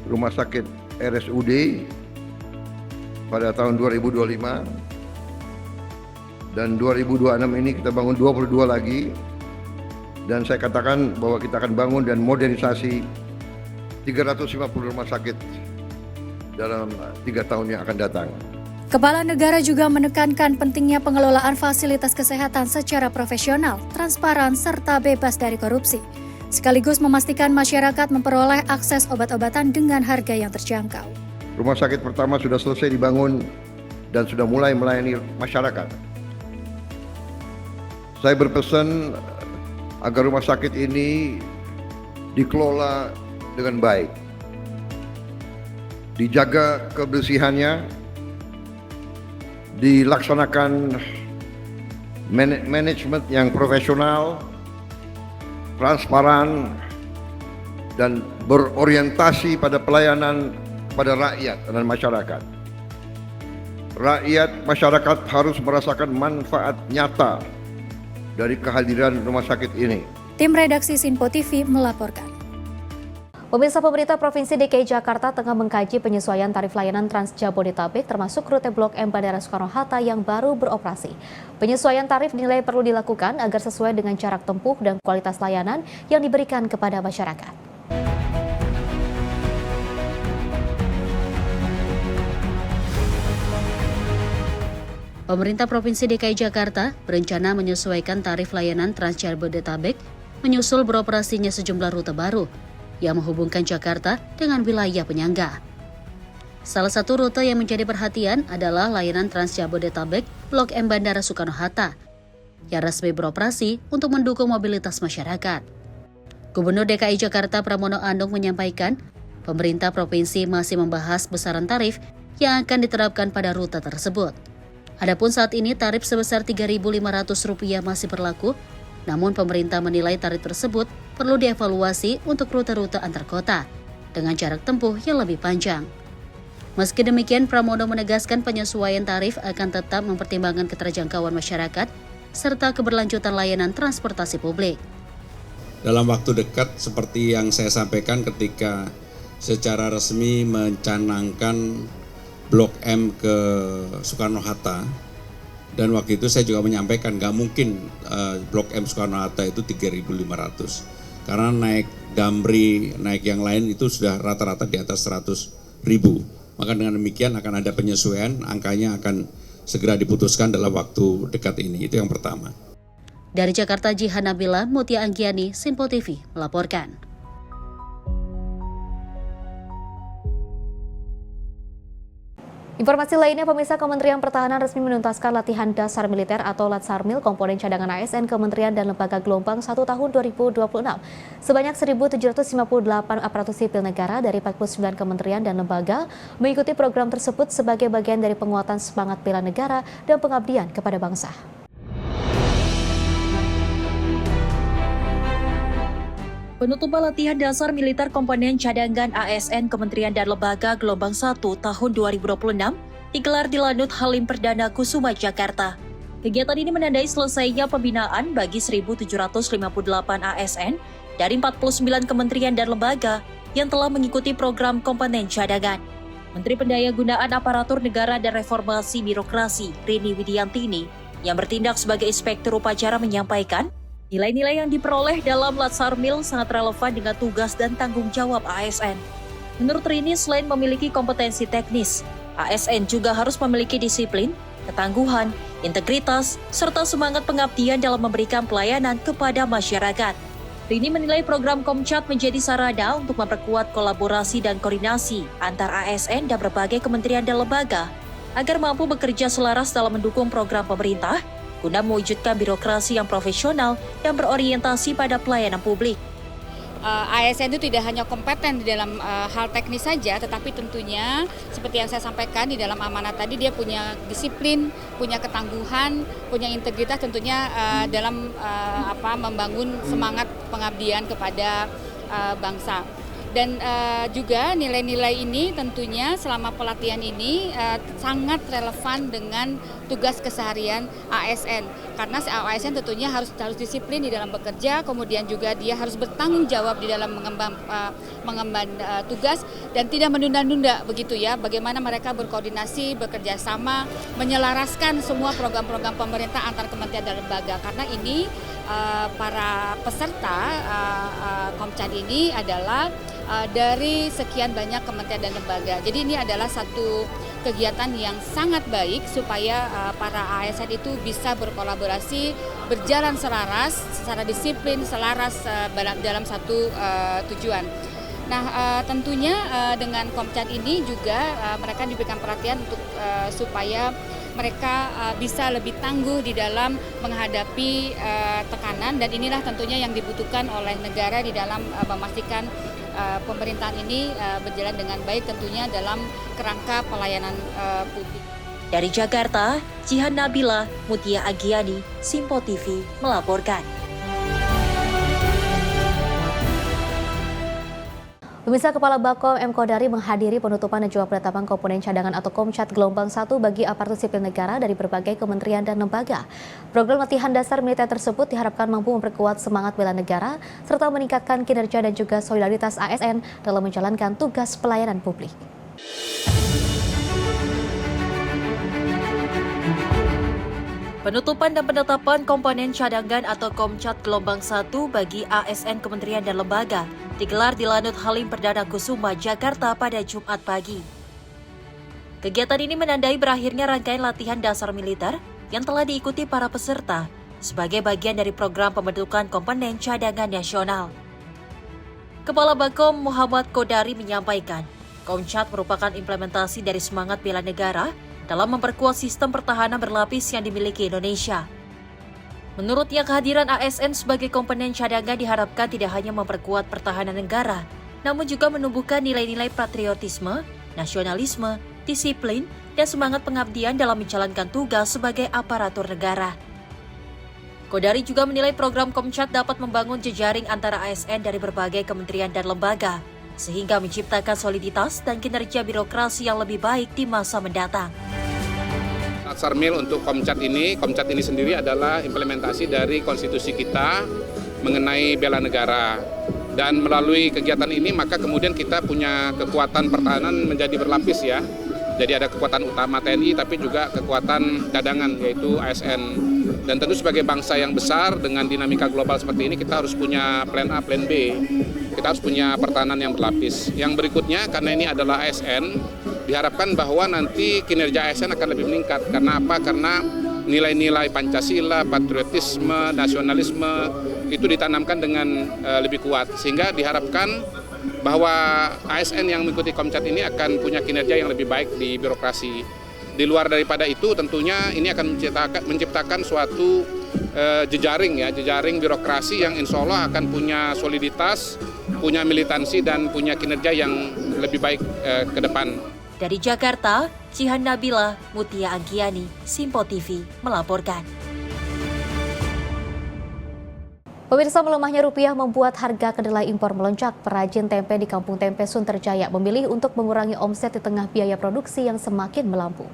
rumah sakit RSUD pada tahun 2025 dan 2026 ini kita bangun 22 lagi, dan saya katakan bahwa kita akan bangun dan modernisasi 350 rumah sakit dalam 3 tahun yang akan datang. Kepala negara juga menekankan pentingnya pengelolaan fasilitas kesehatan secara profesional, transparan, serta bebas dari korupsi, sekaligus memastikan masyarakat memperoleh akses obat-obatan dengan harga yang terjangkau. Rumah sakit pertama sudah selesai dibangun dan sudah mulai melayani masyarakat. Saya berpesan agar rumah sakit ini dikelola dengan baik, dijaga kebersihannya, dilaksanakan manajemen yang profesional, transparan, dan berorientasi pada pelayanan pada rakyat dan masyarakat. Rakyat masyarakat harus merasakan manfaat nyata dari kehadiran rumah sakit ini. Tim redaksi Sinpo TV melaporkan. Pemirsa, pemerintah Provinsi DKI Jakarta tengah mengkaji penyesuaian tarif layanan Trans Jabodetabek termasuk rute Blok M Bandara Soekarno-Hatta yang baru beroperasi. Penyesuaian tarif dinilai perlu dilakukan agar sesuai dengan jarak tempuh dan kualitas layanan yang diberikan kepada masyarakat. Pemerintah Provinsi DKI Jakarta berencana menyesuaikan tarif layanan Trans Jabodetabek menyusul beroperasinya sejumlah rute baru yang menghubungkan Jakarta dengan wilayah penyangga. Salah satu rute yang menjadi perhatian adalah layanan Trans Jabodetabek Blok M Bandara Soekarno-Hatta yang resmi beroperasi untuk mendukung mobilitas masyarakat. Gubernur DKI Jakarta Pramono Anung menyampaikan, pemerintah provinsi masih membahas besaran tarif yang akan diterapkan pada rute tersebut. Adapun saat ini tarif sebesar Rp3.500 masih berlaku, namun pemerintah menilai tarif tersebut perlu dievaluasi untuk rute-rute antar kota dengan jarak tempuh yang lebih panjang. Meski demikian, Pramono menegaskan penyesuaian tarif akan tetap mempertimbangkan keterjangkauan masyarakat serta keberlanjutan layanan transportasi publik. Dalam waktu dekat, seperti yang saya sampaikan ketika secara resmi mencanangkan Blok M ke Soekarno-Hatta, dan waktu itu saya juga menyampaikan nggak mungkin Blok M Soekarno-Hatta itu 3.500 karena naik Damri, naik yang lain itu sudah rata-rata di atas 100.000. Maka dengan demikian akan ada penyesuaian, angkanya akan segera diputuskan dalam waktu dekat ini. Itu yang pertama. Dari Jakarta, Jihan Nabila, Mutia Anggiani, Sinpo TV melaporkan. Informasi lainnya, pemirsa, Kementerian Pertahanan resmi menuntaskan latihan dasar militer atau Latsarmil komponen cadangan ASN Kementerian dan Lembaga Gelombang 1 tahun 2026. Sebanyak 1.758 aparatur sipil negara dari 49 kementerian dan lembaga mengikuti program tersebut sebagai bagian dari penguatan semangat bela negara dan pengabdian kepada bangsa. Penutupan latihan dasar militer komponen cadangan ASN Kementerian dan Lembaga Gelombang 1 tahun 2026 digelar di Lanut Halim Perdana Kusuma, Jakarta. Kegiatan ini menandai selesainya pembinaan bagi 1.758 ASN dari 49 kementerian dan lembaga yang telah mengikuti program komponen cadangan. Menteri Pendayagunaan Aparatur Negara dan Reformasi Birokrasi Rini Widiantini yang bertindak sebagai inspektur upacara menyampaikan, Nilai-nilai yang diperoleh dalam Latsar Mil sangat relevan dengan tugas dan tanggung jawab ASN. Menurut Rini, selain memiliki kompetensi teknis, ASN juga harus memiliki disiplin, ketangguhan, integritas, serta semangat pengabdian dalam memberikan pelayanan kepada masyarakat. Rini menilai program Komcat menjadi sarana untuk memperkuat kolaborasi dan koordinasi antar ASN dan berbagai kementerian dan lembaga agar mampu bekerja selaras dalam mendukung program pemerintah guna mewujudkan birokrasi yang profesional dan berorientasi pada pelayanan publik. ASN itu tidak hanya kompeten di dalam hal teknis saja, tetapi tentunya seperti yang saya sampaikan di dalam amanat tadi, dia punya disiplin, punya ketangguhan, punya integritas tentunya dalam membangun semangat pengabdian kepada bangsa. Dan juga nilai-nilai ini tentunya selama pelatihan ini sangat relevan dengan tugas keseharian ASN. Karena ASN tentunya harus disiplin di dalam bekerja, kemudian juga dia harus bertanggung jawab di dalam mengemban tugas dan tidak menunda-nunda begitu ya. Bagaimana mereka berkoordinasi, bekerja sama, menyelaraskan semua program-program pemerintah antar kementerian dan lembaga. Karena ini para peserta Komcat ini adalah dari sekian banyak kementerian dan lembaga. Jadi ini adalah satu kegiatan yang sangat baik supaya para ASN itu bisa berkolaborasi, berjalan selaras, secara disiplin, selaras dalam satu tujuan. Nah, tentunya dengan Komcat ini juga mereka diberikan perhatian untuk supaya mereka bisa lebih tangguh di dalam menghadapi tekanan, dan inilah tentunya yang dibutuhkan oleh negara di dalam memastikan pemerintahan ini berjalan dengan baik tentunya dalam kerangka pelayanan publik. Dari Jakarta, Jihan Nabila, Mutia Agiani, Simpo TV melaporkan. Pemirsa, Kepala Bakom M. Kodari menghadiri penutupan dan juga penetapan komponen cadangan atau Komcat gelombang 1 bagi aparatur sipil negara dari berbagai kementerian dan lembaga. Program latihan dasar militer tersebut diharapkan mampu memperkuat semangat bela negara serta meningkatkan kinerja dan juga solidaritas ASN dalam menjalankan tugas pelayanan publik. Penutupan dan penetapan komponen cadangan atau Komcat gelombang 1 bagi ASN kementerian dan lembaga digelar di Lanut Halim Perdana Kusuma, Jakarta pada Jumat pagi. Kegiatan ini menandai berakhirnya rangkaian latihan dasar militer yang telah diikuti para peserta sebagai bagian dari program pembentukan komponen cadangan nasional. Kepala Bakom Muhammad Kodari menyampaikan, Komcat merupakan implementasi dari semangat bela negara dalam memperkuat sistem pertahanan berlapis yang dimiliki Indonesia. Menurutnya, kehadiran ASN sebagai komponen cadangan diharapkan tidak hanya memperkuat pertahanan negara, namun juga menumbuhkan nilai-nilai patriotisme, nasionalisme, disiplin, dan semangat pengabdian dalam menjalankan tugas sebagai aparatur negara. Kodari juga menilai program Komcat dapat membangun jejaring antara ASN dari berbagai kementerian dan lembaga, sehingga menciptakan soliditas dan kinerja birokrasi yang lebih baik di masa mendatang. Latsar Mil untuk Komcat ini sendiri adalah implementasi dari konstitusi kita mengenai bela negara. Dan melalui kegiatan ini maka kemudian kita punya kekuatan pertahanan menjadi berlapis ya. Jadi ada kekuatan utama TNI tapi juga kekuatan cadangan yaitu ASN. Dan tentu sebagai bangsa yang besar dengan dinamika global seperti ini kita harus punya plan A, plan B. Kita harus punya pertahanan yang berlapis. Yang berikutnya karena ini adalah ASN, diharapkan bahwa nanti kinerja ASN akan lebih meningkat. Karena apa? Karena nilai-nilai Pancasila, patriotisme, nasionalisme itu ditanamkan dengan lebih kuat. Sehingga diharapkan bahwa ASN yang mengikuti Komcat ini akan punya kinerja yang lebih baik di birokrasi. Di luar daripada itu tentunya ini akan menciptakan suatu jejaring birokrasi yang insya Allah akan punya soliditas, punya militansi dan punya kinerja yang lebih baik ke depan. Dari Jakarta, Jihan Nabila, Mutia Agiani, Simpo TV melaporkan. Pemirsa, melemahnya rupiah membuat harga kedelai impor melonjak. Perajin tempe di Kampung Tempe Sunterjaya memilih untuk mengurangi omset di tengah biaya produksi yang semakin melambung.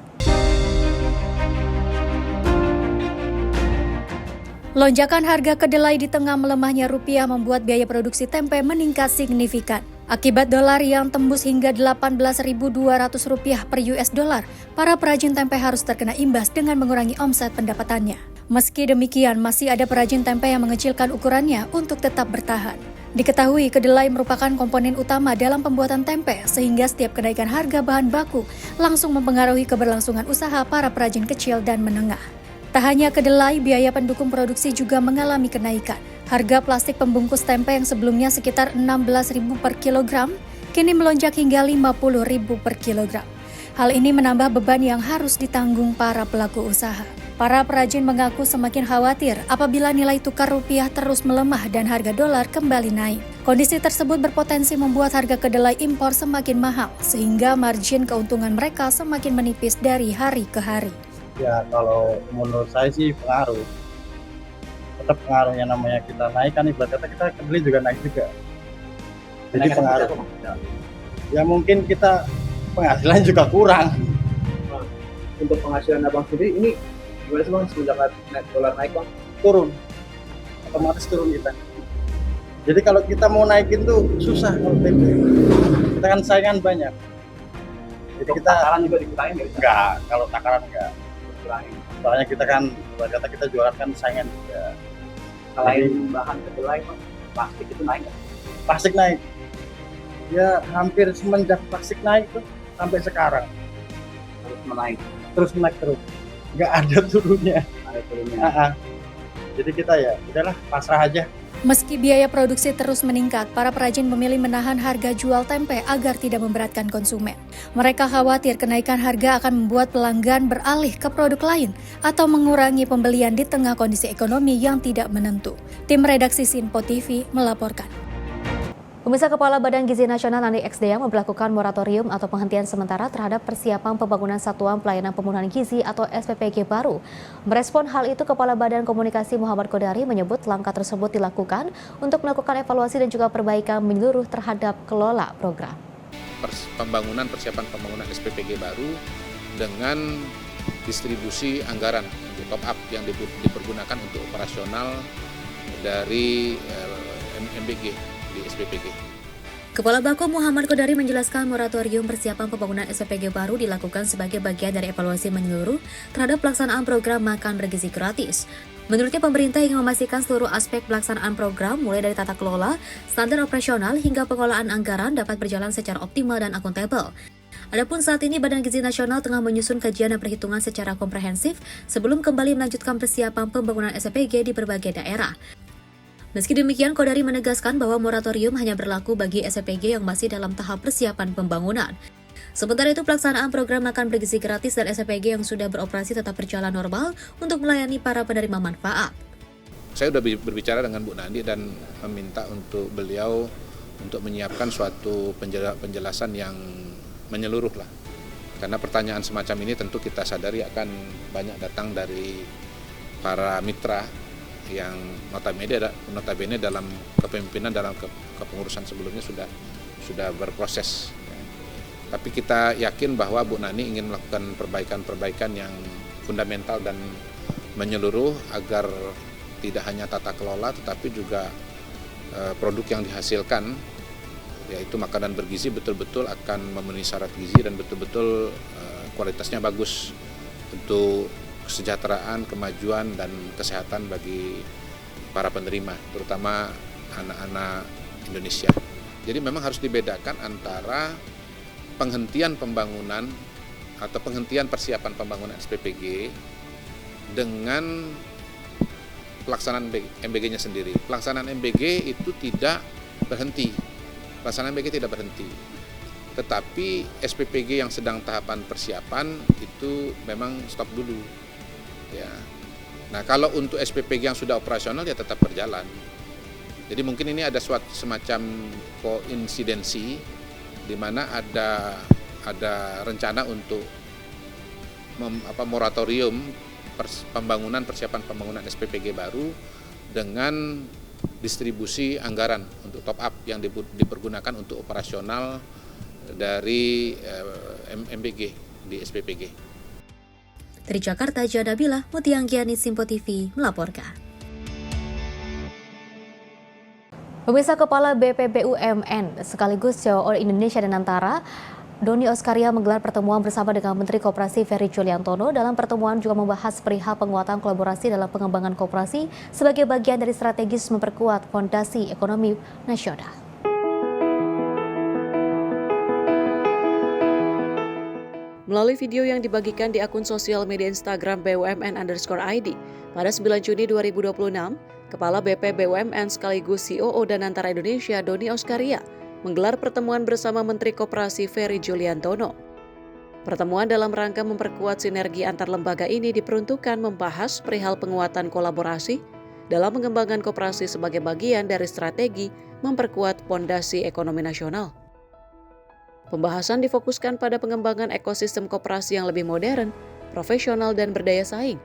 Lonjakan harga kedelai di tengah melemahnya rupiah membuat biaya produksi tempe meningkat signifikan. Akibat dolar yang tembus hingga Rp18.200 per US dollar, para perajin tempe harus terkena imbas dengan mengurangi omset pendapatannya. Meski demikian, masih ada perajin tempe yang mengecilkan ukurannya untuk tetap bertahan. Diketahui kedelai merupakan komponen utama dalam pembuatan tempe, sehingga setiap kenaikan harga bahan baku langsung mempengaruhi keberlangsungan usaha para perajin kecil dan menengah. Tak hanya kedelai, biaya pendukung produksi juga mengalami kenaikan. Harga plastik pembungkus tempe yang sebelumnya sekitar Rp16.000 per kilogram, kini melonjak hingga Rp50.000 per kilogram. Hal ini menambah beban yang harus ditanggung para pelaku usaha. Para perajin mengaku semakin khawatir apabila nilai tukar rupiah terus melemah dan harga dolar kembali naik. Kondisi tersebut berpotensi membuat harga kedelai impor semakin mahal, sehingga margin keuntungan mereka semakin menipis dari hari ke hari. Ya, kalau menurut saya sih pengaruh. Tetap pengaruhnya, namanya kita naik kan, ibarat kata kita kedelai juga naik juga. Jadi pengaruh. Ya mungkin kita penghasilan juga kurang. Untuk penghasilan abang sendiri ini gimana sih bang semenjak dolar naik bang? Turun, otomatis turun kita. Jadi kalau kita mau naikin tuh susah kalau tempe. Kita kan saingan banyak. Jadi kita takaran juga dikurangin ya? Enggak, kalau takaran enggak dikurangin. Soalnya kita kan, kata kita jualan kan saingan juga. Selain bahan kedelai bang, plastik itu naik nggak? Plastik naik. Ya hampir semenjak plastik naik tuh sampai sekarang. Terus naik terus. Nggak ada turunnya. Jadi kita ya udahlah pasrah aja. Meski biaya produksi terus meningkat, para perajin memilih menahan harga jual tempe agar tidak memberatkan konsumen. Mereka khawatir kenaikan harga akan membuat pelanggan beralih ke produk lain atau mengurangi pembelian di tengah kondisi ekonomi yang tidak menentu. Tim redaksi Sinpo TV melaporkan. Pemirsa, Kepala Badan Gizi Nasional Nandi Xdea memberlakukan moratorium atau penghentian sementara terhadap persiapan pembangunan Satuan Pelayanan Pemenuhan Gizi atau SPPG baru. Merespon hal itu, Kepala Badan Komunikasi Muhammad Kodari menyebut langkah tersebut dilakukan untuk melakukan evaluasi dan juga perbaikan menyeluruh terhadap kelola program. Persiapan pembangunan SPPG baru dengan distribusi anggaran untuk top up yang dipergunakan untuk operasional dari MBG di SPPG. Kepala Bako Muhammad Kodari menjelaskan moratorium persiapan pembangunan SPPG baru dilakukan sebagai bagian dari evaluasi menyeluruh terhadap pelaksanaan program makan bergizi gratis. Menurutnya, pemerintah ingin memastikan seluruh aspek pelaksanaan program mulai dari tata kelola, standar operasional hingga pengelolaan anggaran dapat berjalan secara optimal dan akuntabel. Adapun saat ini Badan Gizi Nasional tengah menyusun kajian dan perhitungan secara komprehensif sebelum kembali melanjutkan persiapan pembangunan SPPG di berbagai daerah. Meski demikian, Kodari menegaskan bahwa moratorium hanya berlaku bagi SPPG yang masih dalam tahap persiapan pembangunan. Sementara itu, pelaksanaan program makan bergizi gratis dan SPPG yang sudah beroperasi tetap berjalan normal untuk melayani para penerima manfaat. Saya sudah berbicara dengan Bu Nandi dan meminta untuk beliau untuk menyiapkan suatu penjelasan yang menyeluruh lah. Karena pertanyaan semacam ini tentu kita sadari akan banyak datang dari para mitra yang notabene dalam kepemimpinan dalam kepengurusan sebelumnya sudah berproses. Tapi kita yakin bahwa Bu Nani ingin melakukan perbaikan-perbaikan yang fundamental dan menyeluruh agar tidak hanya tata kelola tetapi juga produk yang dihasilkan, yaitu makanan bergizi, betul-betul akan memenuhi syarat gizi dan betul-betul kualitasnya bagus untuk kesejahteraan, kemajuan, dan kesehatan bagi para penerima, terutama anak-anak Indonesia. Jadi memang harus dibedakan antara penghentian pembangunan atau penghentian persiapan pembangunan SPPG dengan pelaksanaan MBG-nya sendiri. Pelaksanaan MBG itu tidak berhenti. Pelaksanaan MBG tidak berhenti. Tetapi SPPG yang sedang tahapan persiapan itu memang stop dulu. Ya. Nah, kalau untuk SPPG yang sudah operasional ya tetap berjalan. Jadi mungkin ini ada suatu semacam koinsidensi di mana ada rencana untuk moratorium persiapan pembangunan SPPG baru dengan distribusi anggaran untuk top up yang dipergunakan untuk operasional dari MBG di SPPG. Dari Jakarta, Jadabila, Mutianggiani, Sinpo TV melaporkan. Pemirsa, Kepala BPBUMN sekaligus CEO Indonesia dan Antara Doni Oskaria menggelar pertemuan bersama dengan Menteri Koperasi Ferry Juliantono. Dalam pertemuan juga membahas perihal penguatan kolaborasi dalam pengembangan koperasi sebagai bagian dari strategis memperkuat fondasi ekonomi nasional. Melalui video yang dibagikan di akun sosial media Instagram BUMN_ID pada 9 Juni 2026, Kepala BP BUMN sekaligus COO Danantara Indonesia Doni Oskaria menggelar pertemuan bersama Menteri Koperasi Ferry Juliantono. Pertemuan dalam rangka memperkuat sinergi antar lembaga ini diperuntukkan membahas perihal penguatan kolaborasi dalam pengembangan koperasi sebagai bagian dari strategi memperkuat fondasi ekonomi nasional. Pembahasan difokuskan pada pengembangan ekosistem koperasi yang lebih modern, profesional, dan berdaya saing,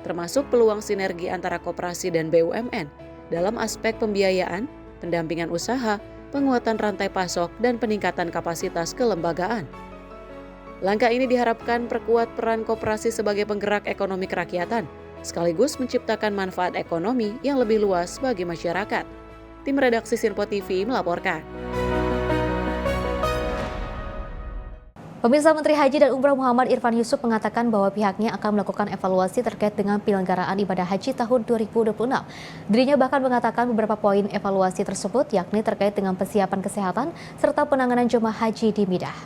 termasuk peluang sinergi antara koperasi dan BUMN dalam aspek pembiayaan, pendampingan usaha, penguatan rantai pasok, dan peningkatan kapasitas kelembagaan. Langkah ini diharapkan perkuat peran koperasi sebagai penggerak ekonomi kerakyatan, sekaligus menciptakan manfaat ekonomi yang lebih luas bagi masyarakat. Tim redaksi Sinpo TV melaporkan. Pemirsa, Menteri Haji dan Umroh Muhammad Irfan Yusuf mengatakan bahwa pihaknya akan melakukan evaluasi terkait dengan penyelenggaraan ibadah haji tahun 2026. Dirinya bahkan mengatakan beberapa poin evaluasi tersebut yakni terkait dengan persiapan kesehatan serta penanganan jemaah haji di Midah.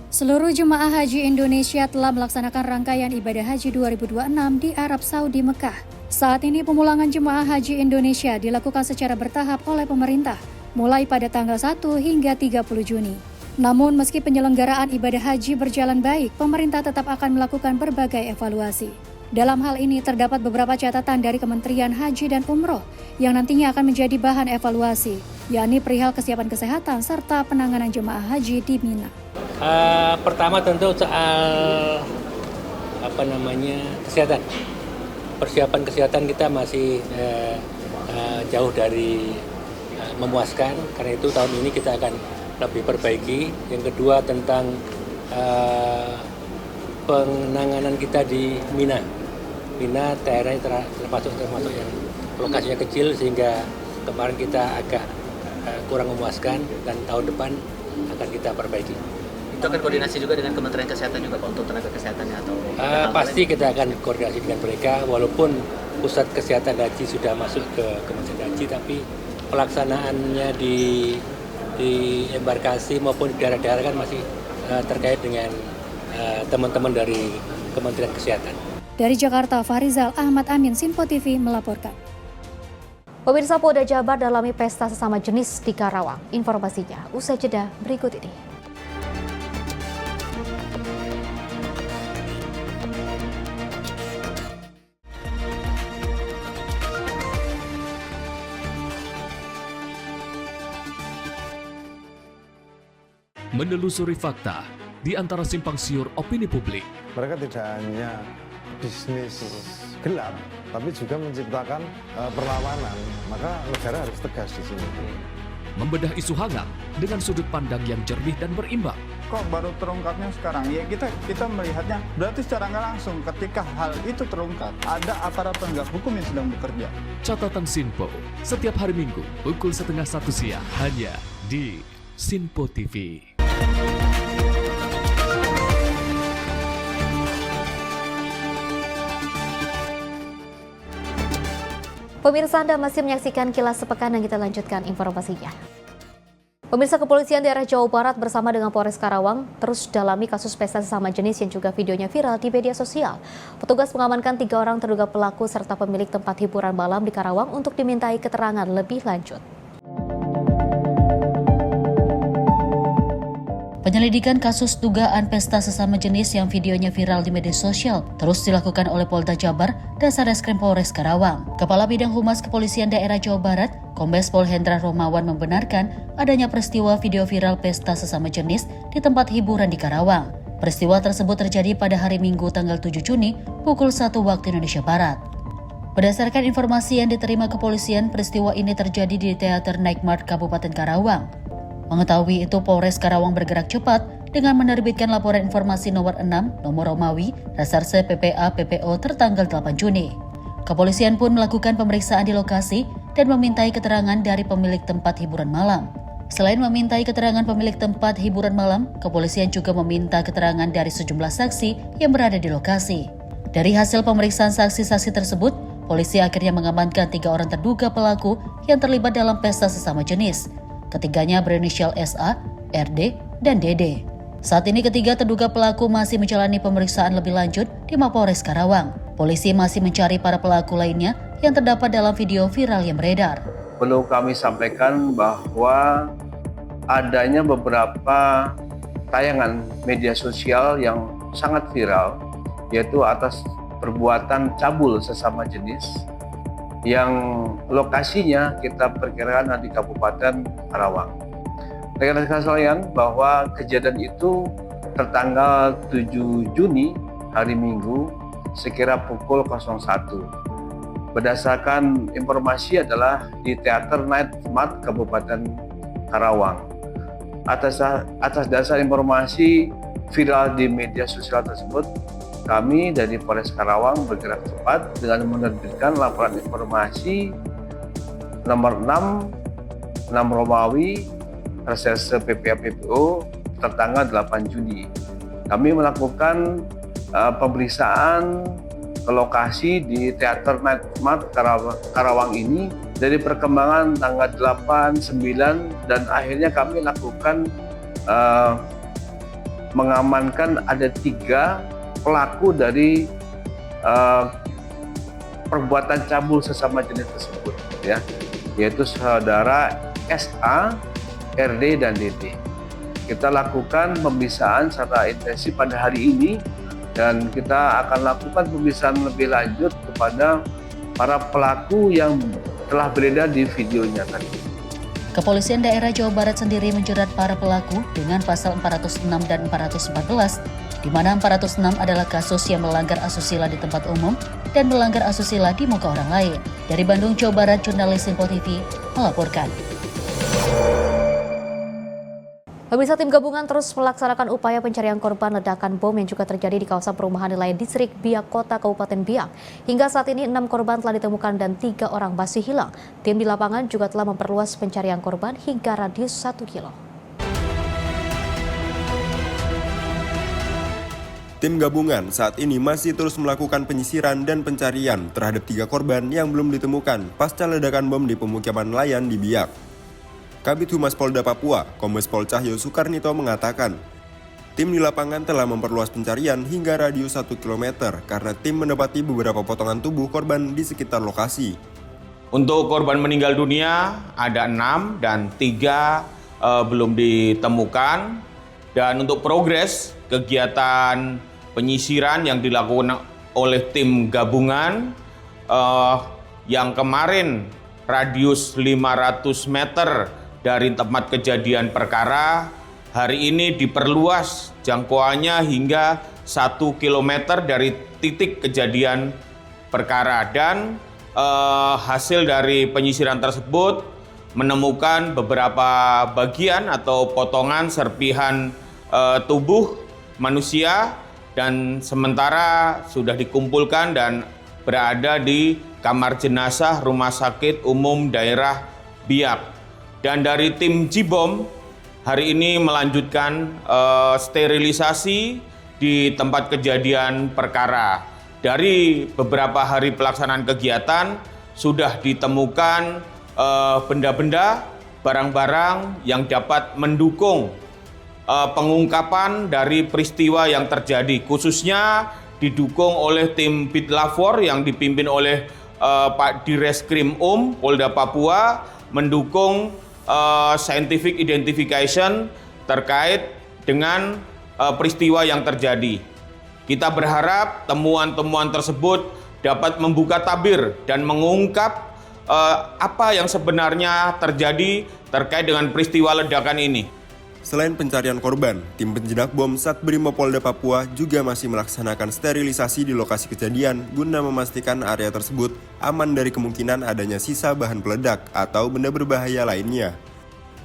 Seluruh jemaah haji Indonesia telah melaksanakan rangkaian ibadah haji 2026 di Arab Saudi Mekah. Saat ini pemulangan jemaah haji Indonesia dilakukan secara bertahap oleh pemerintah, mulai pada tanggal 1 hingga 30 Juni. Namun meski penyelenggaraan ibadah haji berjalan baik, pemerintah tetap akan melakukan berbagai evaluasi. Dalam hal ini terdapat beberapa catatan dari Kementerian Haji dan Umroh yang nantinya akan menjadi bahan evaluasi, yakni perihal kesiapan kesehatan serta penanganan jemaah haji di Mina. Pertama tentu soal kesehatan. Persiapan kesehatan kita masih jauh dari memuaskan, karena itu tahun ini kita akan lebih perbaiki. Yang kedua tentang penanganan kita di Mina. Mina daerahnya termasuk yang lokasinya kecil sehingga kemarin kita agak kurang memuaskan, dan tahun depan akan kita perbaiki. Itu akan koordinasi juga dengan Kementerian Kesehatan juga Pak untuk tenaga kesehatannya atau? Pasti kita akan koordinasi dengan mereka, walaupun pusat kesehatan haji sudah masuk ke Kementerian Haji, tapi pelaksanaannya di embarkasi maupun di daerah-daerah kan masih terkait dengan teman-teman dari Kementerian Kesehatan. Dari Jakarta, Farizal Ahmad Amin, Sinpo TV melaporkan. Pemirsa, Polda Jabar dalami pesta sesama jenis di Karawang. Informasinya usai jeda berikut ini. Menelusuri fakta di antara simpang siur opini publik. Mereka tidak hanya bisnis gelap, tapi juga menciptakan perlawanan. Maka negara harus tegas di sini. Membedah isu hangat dengan sudut pandang yang jernih dan berimbang. Kok baru terungkapnya sekarang? Ya kita melihatnya berarti secara nggak langsung ketika hal itu terungkap ada aparat penegak hukum yang sedang bekerja. Catatan Sinpo setiap hari Minggu pukul 12:30 siang hanya di Sinpo TV. Pemirsa, Anda masih menyaksikan Kilas Sepekan dan kita lanjutkan informasinya. Pemirsa, Kepolisian Daerah Jawa Barat bersama dengan Polres Karawang terus dalami kasus pesta sesama jenis yang juga videonya viral di media sosial. Petugas mengamankan 3 orang terduga pelaku serta pemilik tempat hiburan malam di Karawang untuk dimintai keterangan lebih lanjut. Penyelidikan kasus dugaan pesta sesama jenis yang videonya viral di media sosial terus dilakukan oleh Polda Jabar dan Satreskrim Polres Karawang. Kepala Bidang Humas Kepolisian Daerah Jawa Barat, Kombes Pol Hendra Romawan membenarkan adanya peristiwa video viral pesta sesama jenis di tempat hiburan di Karawang. Peristiwa tersebut terjadi pada hari Minggu tanggal 7 Juni pukul 1 waktu Indonesia Barat. Berdasarkan informasi yang diterima kepolisian, peristiwa ini terjadi di Teater Night Mart Kabupaten Karawang. Mengetahui itu, Polres Karawang bergerak cepat dengan menerbitkan laporan informasi nomor 6, nomor Romawi, Reserse PPA PPO tertanggal 8 Juni. Kepolisian pun melakukan pemeriksaan di lokasi dan memintai keterangan dari pemilik tempat hiburan malam. Selain memintai keterangan pemilik tempat hiburan malam, kepolisian juga meminta keterangan dari sejumlah saksi yang berada di lokasi. Dari hasil pemeriksaan saksi-saksi tersebut, polisi akhirnya mengamankan 3 orang terduga pelaku yang terlibat dalam pesta sesama jenis. Ketiganya berinisial SA, RD, dan DD. Saat ini ketiga terduga pelaku masih menjalani pemeriksaan lebih lanjut di Mapolres Karawang. Polisi masih mencari para pelaku lainnya yang terdapat dalam video viral yang beredar. Perlu kami sampaikan bahwa adanya beberapa tayangan media sosial yang sangat viral, yaitu atas perbuatan cabul sesama jenis yang lokasinya kita perkirakan di Kabupaten Karawang. Rekan-rekan sekalian, bahwa kejadian itu tertanggal 7 Juni hari Minggu sekira pukul 01. Berdasarkan informasi adalah di Teater Night Smart Kabupaten Karawang. Atas dasar informasi viral di media sosial tersebut, kami dari Polres Karawang bergerak cepat dengan menerbitkan laporan informasi nomor 6 Romawi Reserse PPA-PPO tertanggal 8 Juni. Kami melakukan pemeriksaan ke lokasi di Teater Night Smart Karawang ini dari perkembangan tanggal 8, 9 dan akhirnya kami lakukan mengamankan ada 3 pelaku dari perbuatan cabul sesama jenis tersebut, ya, yaitu saudara SA, RD, dan DD. Kita lakukan pemeriksaan secara intensif pada hari ini dan kita akan lakukan pemeriksaan lebih lanjut kepada para pelaku yang telah beredar di videonya tadi. Kepolisian daerah Jawa Barat sendiri menjerat para pelaku dengan pasal 406 dan 414, di mana 406 adalah kasus yang melanggar asusila di tempat umum dan melanggar asusila di muka orang lain. Dari Bandung, Jawa Barat, jurnalis Info TV melaporkan. Pemirsa, tim gabungan terus melaksanakan upaya pencarian korban ledakan bom yang juga terjadi di kawasan perumahan nilai distrik Biak Kota Kabupaten Biak. Hingga saat ini 6 korban telah ditemukan dan 3 orang masih hilang. Tim di lapangan juga telah memperluas pencarian korban hingga radius 1 kilo. Tim gabungan saat ini masih terus melakukan penyisiran dan pencarian terhadap 3 korban yang belum ditemukan pasca ledakan bom di pemukiman nelayan di Biak. Kabid Humas Polda Papua, Kombes Pol Cahyo Soekarnito mengatakan, tim di lapangan telah memperluas pencarian hingga radius 1 km karena tim mendapati beberapa potongan tubuh korban di sekitar lokasi. Untuk korban meninggal dunia ada 6 dan 3 belum ditemukan. Dan untuk progres kegiatan penyisiran yang dilakukan oleh tim gabungan yang kemarin radius 500 meter dari tempat kejadian perkara, hari ini diperluas jangkauannya hingga 1 km dari titik kejadian perkara. Dan hasil dari penyisiran tersebut menemukan beberapa bagian atau potongan serpihan tubuh manusia dan sementara sudah dikumpulkan dan berada di kamar jenazah Rumah Sakit Umum Daerah Biak. Dan dari tim Jibom hari ini melanjutkan sterilisasi di tempat kejadian perkara. Dari beberapa hari pelaksanaan kegiatan sudah ditemukan benda-benda, barang-barang yang dapat mendukung pengungkapan dari peristiwa yang terjadi, khususnya didukung oleh tim Bitlavor yang dipimpin oleh Pak Direskrim Polda Papua, mendukung scientific identification terkait dengan peristiwa yang terjadi. Kita berharap temuan-temuan tersebut dapat membuka tabir dan mengungkap apa yang sebenarnya terjadi terkait dengan peristiwa ledakan ini. Selain pencarian korban, tim penjinak bom Satbrimo Polda Papua juga masih melaksanakan sterilisasi di lokasi kejadian guna memastikan area tersebut aman dari kemungkinan adanya sisa bahan peledak atau benda berbahaya lainnya.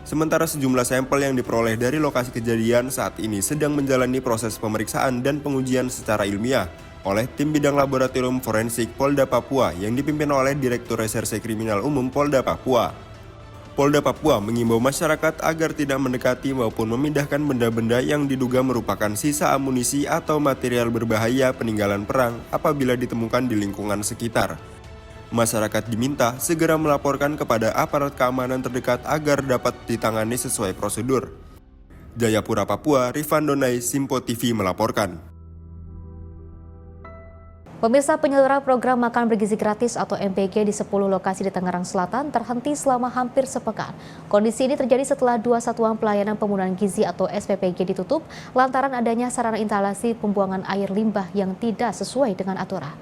Sementara sejumlah sampel yang diperoleh dari lokasi kejadian saat ini sedang menjalani proses pemeriksaan dan pengujian secara ilmiah oleh tim bidang laboratorium forensik Polda Papua yang dipimpin oleh Direktur Reserse Kriminal Umum Polda Papua. Polda Papua mengimbau masyarakat agar tidak mendekati maupun memindahkan benda-benda yang diduga merupakan sisa amunisi atau material berbahaya peninggalan perang apabila ditemukan di lingkungan sekitar. Masyarakat diminta segera melaporkan kepada aparat keamanan terdekat agar dapat ditangani sesuai prosedur. Jayapura, Papua, Rifan Donai, Simpo TV melaporkan. Pemirsa, penyaluran program makan bergizi gratis atau MBG di 10 lokasi di Tangerang Selatan terhenti selama hampir sepekan. Kondisi ini terjadi setelah 2 satuan pelayanan pembuangan gizi atau SPPG ditutup lantaran adanya sarana instalasi pembuangan air limbah yang tidak sesuai dengan aturan.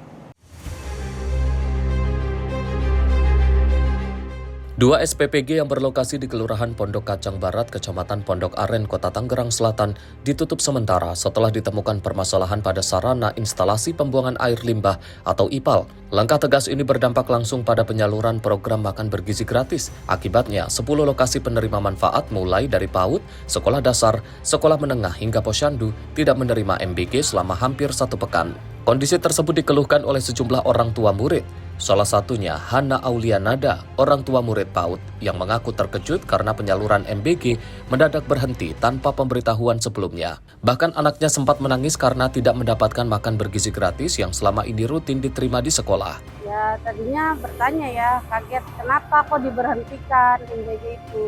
2 SPPG yang berlokasi di Kelurahan Pondok Kacang Barat, Kecamatan Pondok Aren, Kota Tangerang Selatan ditutup sementara setelah ditemukan permasalahan pada sarana instalasi pembuangan air limbah atau IPAL. Langkah tegas ini berdampak langsung pada penyaluran program makan bergizi gratis. Akibatnya, 10 lokasi penerima manfaat mulai dari PAUD, sekolah dasar, sekolah menengah hingga posyandu tidak menerima MBG selama hampir 1 pekan. Kondisi tersebut dikeluhkan oleh sejumlah orang tua murid. Salah satunya Hana Aulianada, orang tua murid PAUD, yang mengaku terkejut karena penyaluran MBG mendadak berhenti tanpa pemberitahuan sebelumnya. Bahkan anaknya sempat menangis karena tidak mendapatkan makan bergizi gratis yang selama ini rutin diterima di sekolah. Ya tadinya bertanya ya, kaget kenapa kok diberhentikan MBG itu.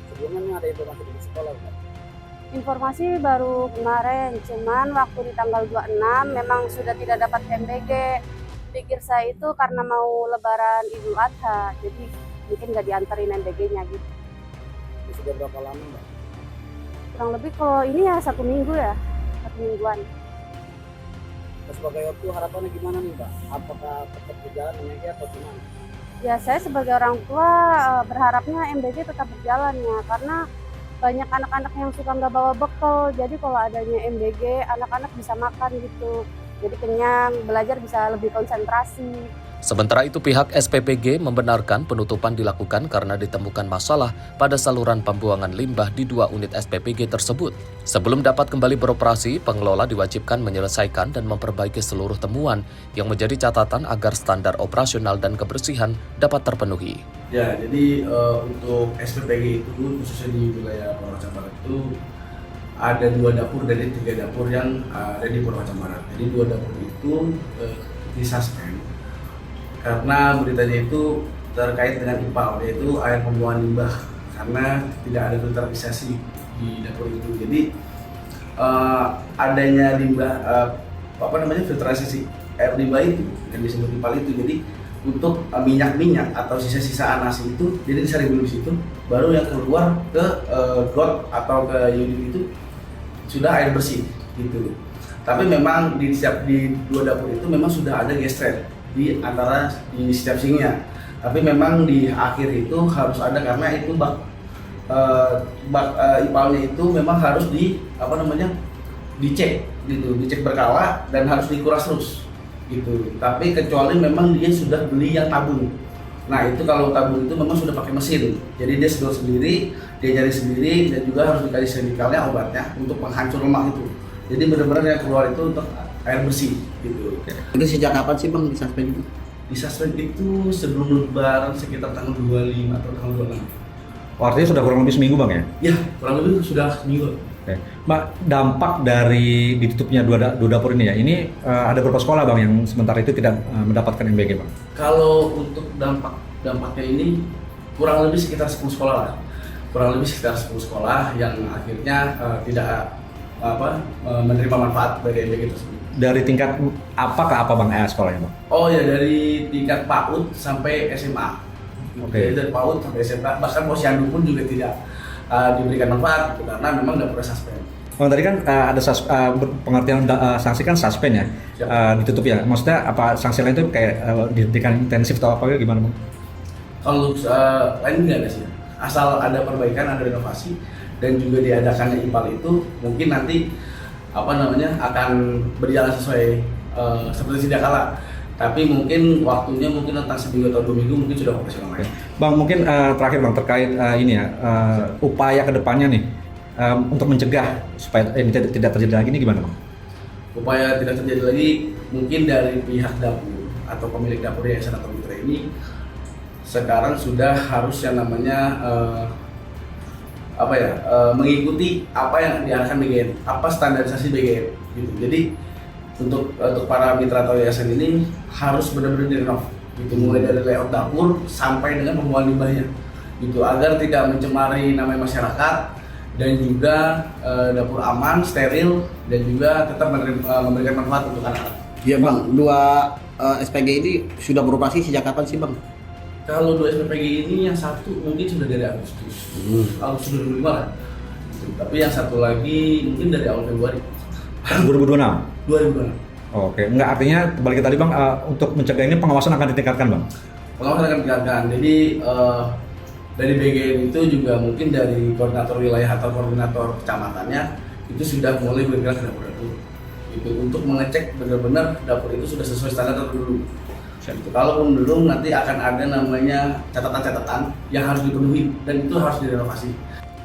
Sebelumnya ada informasi di sekolah kan? Informasi baru kemarin, cuman waktu di tanggal 26 memang sudah tidak dapat MBG. Pikir saya itu karena mau lebaran Idul Adha, jadi mungkin nggak dianterin MBG-nya gitu. Sudah berapa lama Mbak? Kurang lebih kalau ini ya 1 minggu ya, 1 mingguan. Sebagai waktu harapannya gimana nih Mbak? Apakah tetap berjalan MBG atau gimana? Ya saya sebagai orang tua berharapnya MBG tetap berjalan ya, karena banyak anak-anak yang suka nggak bawa bekal, jadi kalau adanya MBG anak-anak bisa makan gitu. Jadi kenyang, belajar bisa lebih konsentrasi. Sementara itu pihak SPPG membenarkan penutupan dilakukan karena ditemukan masalah pada saluran pembuangan limbah di 2 unit SPPG tersebut. Sebelum dapat kembali beroperasi, pengelola diwajibkan menyelesaikan dan memperbaiki seluruh temuan yang menjadi catatan agar standar operasional dan kebersihan dapat terpenuhi. Ya, jadi untuk SPPG itu khususnya di wilayah Purwakarta Barat itu ada 2 dapur dari 3 dapur yang ada di Purwakarta Barat. Jadi 2 dapur itu disuspend karena beritanya itu terkait dengan IPAL, yaitu air pembuangan limbah, karena tidak ada filterisasi di dapur itu. Jadi adanya limbah filterisasi air limbah itu yang disebut IPAL itu. Jadi untuk minyak-minyak atau sisa-sisa nasi itu jadi disaring dulu di situ, baru yang keluar ke got atau ke unit itu sudah air bersih gitu. Tapi memang di 2 dapur itu memang sudah ada gesret di antara di setiap sinknya. Tapi memang di akhir itu harus ada karena itu bak IPAL-nya itu memang harus dicek gitu, dicek berkala dan harus dikuras terus gitu. Tapi kecuali memang dia sudah beli yang tabung. Nah itu kalau tabung itu memang sudah pakai mesin, jadi dia sedot sendiri, dia cari sendiri, dan juga harus dikasih chemicalnya, obatnya untuk penghancur lemak itu. Jadi benar-benar yang keluar itu untuk air bersih gitu. Itu sejak kapan sih Bang disuspend itu? Disuspend itu sebelum Lebaran sekitar tanggal 25 atau tanggal 26. Artinya sudah kurang lebih seminggu Bang ya? Iya, kurang lebih sudah seminggu. Oke. Mbak, dampak dari ditutupnya 2 dapur ini ya, ini ada beberapa sekolah Bang yang sementara itu tidak mendapatkan MBG Bang? Kalau untuk dampaknya ini kurang lebih sekitar 10 sekolah lah. Kurang lebih sekitar 10 sekolah yang akhirnya tidak menerima manfaat dari MBG tersebut. Dari tingkat apa ke apa Bang sekolahnya Bang? Oh ya, dari tingkat PAUD sampai SMA. Jadi dari PAUD sampai SMA, bahkan posyandu pun juga tidak diberikan manfaat gitu, karena memang nggak pernah suspend. Bang, tadi kan ada pengertian sanksi kan suspend ya, ditutup ya. Maksudnya apa sanksi lain itu kayak dihentikan intensif atau apa gimana Bang? Kalau lain nggak ada sih, asal ada perbaikan, ada renovasi, dan juga diadakannya IPAL itu mungkin nanti akan berjalan sesuai seperti sedia kala. Tapi mungkin waktunya mungkin tentang 1 minggu atau 2 minggu mungkin sudah operasional lagi. Bang, mungkin terakhir Bang terkait ini ya, upaya kedepannya nih untuk mencegah supaya ini tidak terjadi lagi ini gimana Bang? Upaya tidak terjadi lagi mungkin dari pihak dapur atau pemilik dapur yayasan atau mitra ini sekarang sudah harus yang namanya mengikuti apa yang diarahkan BGN, apa standarisasi BGN gitu. Jadi untuk para mitra atau yayasan ini harus benar-benar direnov gitu, mulai dari layout dapur sampai dengan pembuangan limbahnya gitu, agar tidak mencemari namanya masyarakat dan juga dapur aman, steril, dan juga tetap memberikan manfaat untuk anak-anak. Iya Bang, 2 SPG ini sudah beroperasi sejak kapan sih Bang? Kalau 2 SPG ini yang satu mungkin sudah dari Agustus 2005 kan. Tapi yang satu lagi mungkin dari awal Februari 2026. Oke, enggak, artinya balik tadi Bang, untuk mencegah ini pengawasan akan ditingkatkan Bang? Pengawasan akan ditingkatkan, jadi dari BGN itu juga mungkin dari koordinator wilayah atau koordinator kecamatannya itu sudah mulai bergerak ke dapur-dapur itu untuk mengecek benar-benar dapur itu sudah sesuai standar atau belum. Kalaupun belum, nanti akan ada namanya catatan-catatan yang harus dipenuhi dan itu harus direnovasi.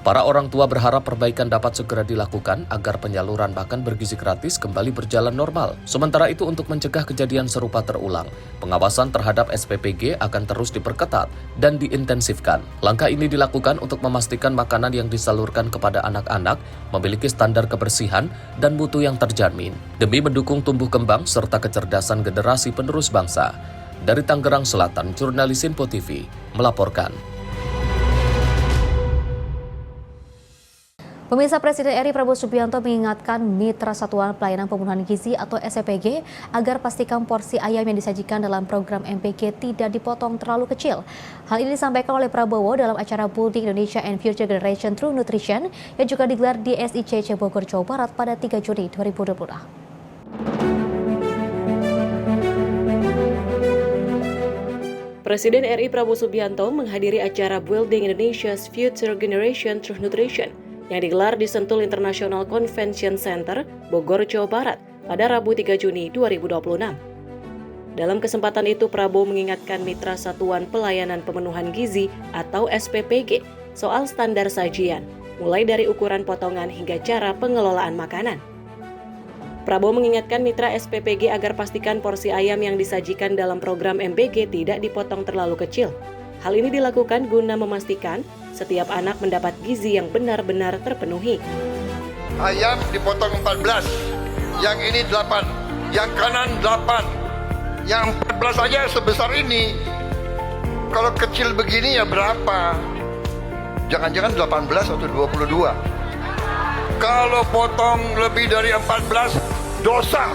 Para orang tua berharap perbaikan dapat segera dilakukan agar penyaluran makan bergizi gratis kembali berjalan normal. Sementara itu, untuk mencegah kejadian serupa terulang, pengawasan terhadap SPPG akan terus diperketat dan diintensifkan. Langkah ini dilakukan untuk memastikan makanan yang disalurkan kepada anak-anak memiliki standar kebersihan dan mutu yang terjamin, demi mendukung tumbuh kembang serta kecerdasan generasi penerus bangsa. Dari Tangerang Selatan, jurnalis Info TV melaporkan. Pemirsa, Presiden RI Prabowo Subianto mengingatkan mitra Satuan Pelayanan Pemenuhan Gizi atau SPPG agar pastikan porsi ayam yang disajikan dalam program MPG tidak dipotong terlalu kecil. Hal ini disampaikan oleh Prabowo dalam acara Building Indonesia and Future Generation Through Nutrition yang juga digelar di SICC Bogor, Jawa Barat pada 3 Juni 2020. Presiden RI Prabowo Subianto menghadiri acara Building Indonesia's Future Generation Through Nutrition yang digelar di Sentul International Convention Center, Bogor, Jawa Barat pada Rabu 3 Juni 2026. Dalam kesempatan itu, Prabowo mengingatkan mitra Satuan Pelayanan Pemenuhan Gizi atau SPPG soal standar sajian, mulai dari ukuran potongan hingga cara pengelolaan makanan. Prabowo mengingatkan mitra SPPG agar pastikan porsi ayam yang disajikan dalam program MPG tidak dipotong terlalu kecil. Hal ini dilakukan guna memastikan setiap anak mendapat gizi yang benar-benar terpenuhi. Ayam dipotong 14, yang ini 8, yang kanan 8, yang 14 aja sebesar ini. Kalau kecil begini ya berapa? Jangan-jangan 18 atau 22. Kalau potong lebih dari 14, dosa.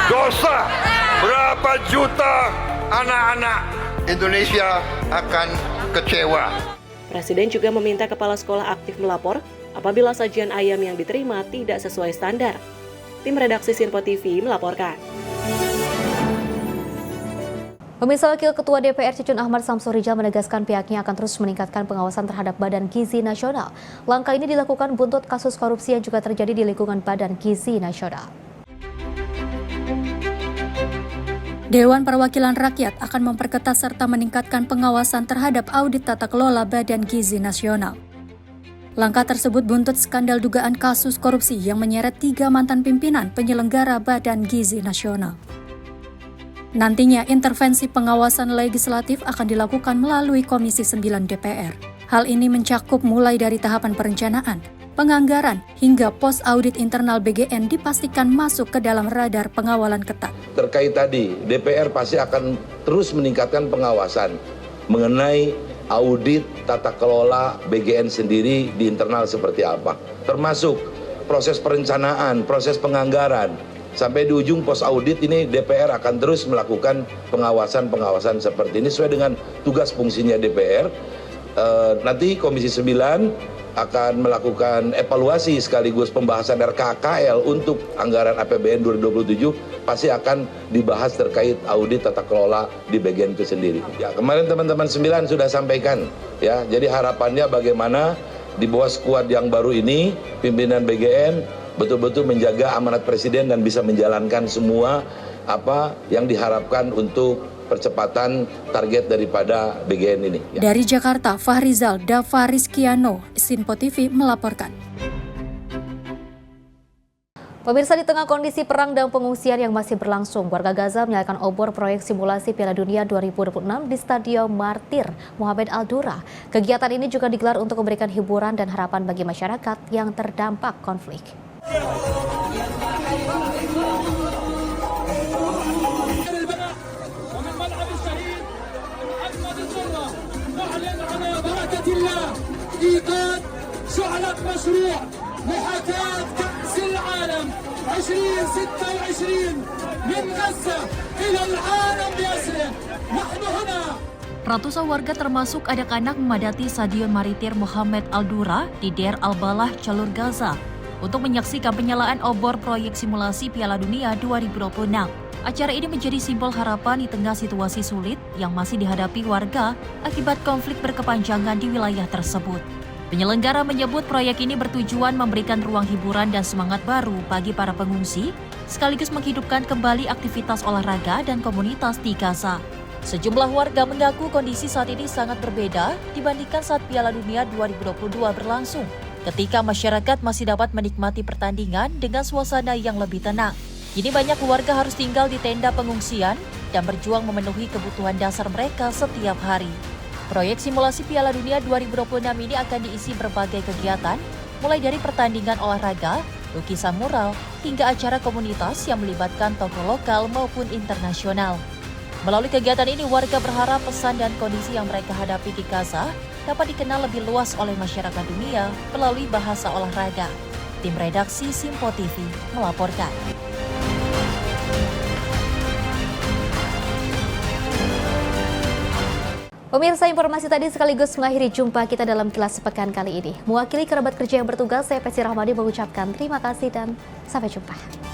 Dosa. Berapa juta anak-anak Indonesia akan kecewa. Presiden juga meminta kepala sekolah aktif melapor apabila sajian ayam yang diterima tidak sesuai standar. Tim redaksi Info TV melaporkan. Pemirsa, Wakil Ketua DPR Cucun Ahmad Samsurijal menegaskan pihaknya akan terus meningkatkan pengawasan terhadap Badan Gizi Nasional. Langkah ini dilakukan buntut kasus korupsi yang juga terjadi di lingkungan Badan Gizi Nasional. Dewan Perwakilan Rakyat akan memperketat serta meningkatkan pengawasan terhadap audit tata kelola Badan Gizi Nasional. Langkah tersebut buntut skandal dugaan kasus korupsi yang menyeret 3 mantan pimpinan penyelenggara Badan Gizi Nasional. Nantinya intervensi pengawasan legislatif akan dilakukan melalui Komisi 9 DPR. Hal ini mencakup mulai dari tahapan perencanaan, penganggaran, hingga pos audit internal BGN dipastikan masuk ke dalam radar pengawalan ketat. Terkait tadi, DPR pasti akan terus meningkatkan pengawasan mengenai audit tata kelola BGN sendiri di internal seperti apa. Termasuk proses perencanaan, proses penganggaran. Sampai di ujung pos audit ini DPR akan terus melakukan pengawasan-pengawasan seperti ini sesuai dengan tugas fungsinya DPR. Nanti Komisi 9 akan melakukan evaluasi sekaligus pembahasan RKKL untuk anggaran APBN 2027 pasti akan dibahas terkait audit tata kelola di bagian itu sendiri. Ya, kemarin teman-teman 9 sudah sampaikan ya. Jadi harapannya bagaimana di bawah skuad yang baru ini pimpinan BGN betul-betul menjaga amanat Presiden dan bisa menjalankan semua apa yang diharapkan untuk percepatan target daripada BGN ini. Ya. Dari Jakarta, Fahrizal Dava Rizkiano, Info TV melaporkan. Pemirsa, di tengah kondisi perang dan pengungsian yang masih berlangsung, warga Gaza menyalakan obor proyek simulasi Piala Dunia 2026 di Stadion Martir Mohamed Al-Dura. Kegiatan ini juga digelar untuk memberikan hiburan dan harapan bagi masyarakat yang terdampak konflik. محاكاة كأس العالم 2026 من غزة إلى العالم بأسره. نحن هنا. Ratusan warga termasuk anak-anak memadati Stadion Maritir Mohamed Al-Dura di Deir al-Balah, jalur Gaza untuk menyaksikan penyalaan obor proyek simulasi Piala Dunia 2026. Acara ini menjadi simbol harapan di tengah situasi sulit yang masih dihadapi warga akibat konflik berkepanjangan di wilayah tersebut. Penyelenggara menyebut proyek ini bertujuan memberikan ruang hiburan dan semangat baru bagi para pengungsi, sekaligus menghidupkan kembali aktivitas olahraga dan komunitas di Gaza. Sejumlah warga mengaku kondisi saat ini sangat berbeda dibandingkan saat Piala Dunia 2022 berlangsung, ketika masyarakat masih dapat menikmati pertandingan dengan suasana yang lebih tenang. Kini banyak warga harus tinggal di tenda pengungsian dan berjuang memenuhi kebutuhan dasar mereka setiap hari. Proyek simulasi Piala Dunia 2026 ini akan diisi berbagai kegiatan, mulai dari pertandingan olahraga, lukisan mural, hingga acara komunitas yang melibatkan tokoh lokal maupun internasional. Melalui kegiatan ini, warga berharap pesan dan kondisi yang mereka hadapi di Gaza dapat dikenal lebih luas oleh masyarakat dunia melalui bahasa olahraga. Tim redaksi Simpo TV melaporkan. Pemirsa, informasi tadi sekaligus mengakhiri jumpa kita dalam Kilas Sepekan kali ini. Mewakili kerabat kerja yang bertugas, saya Peci Rahmadi mengucapkan terima kasih dan sampai jumpa.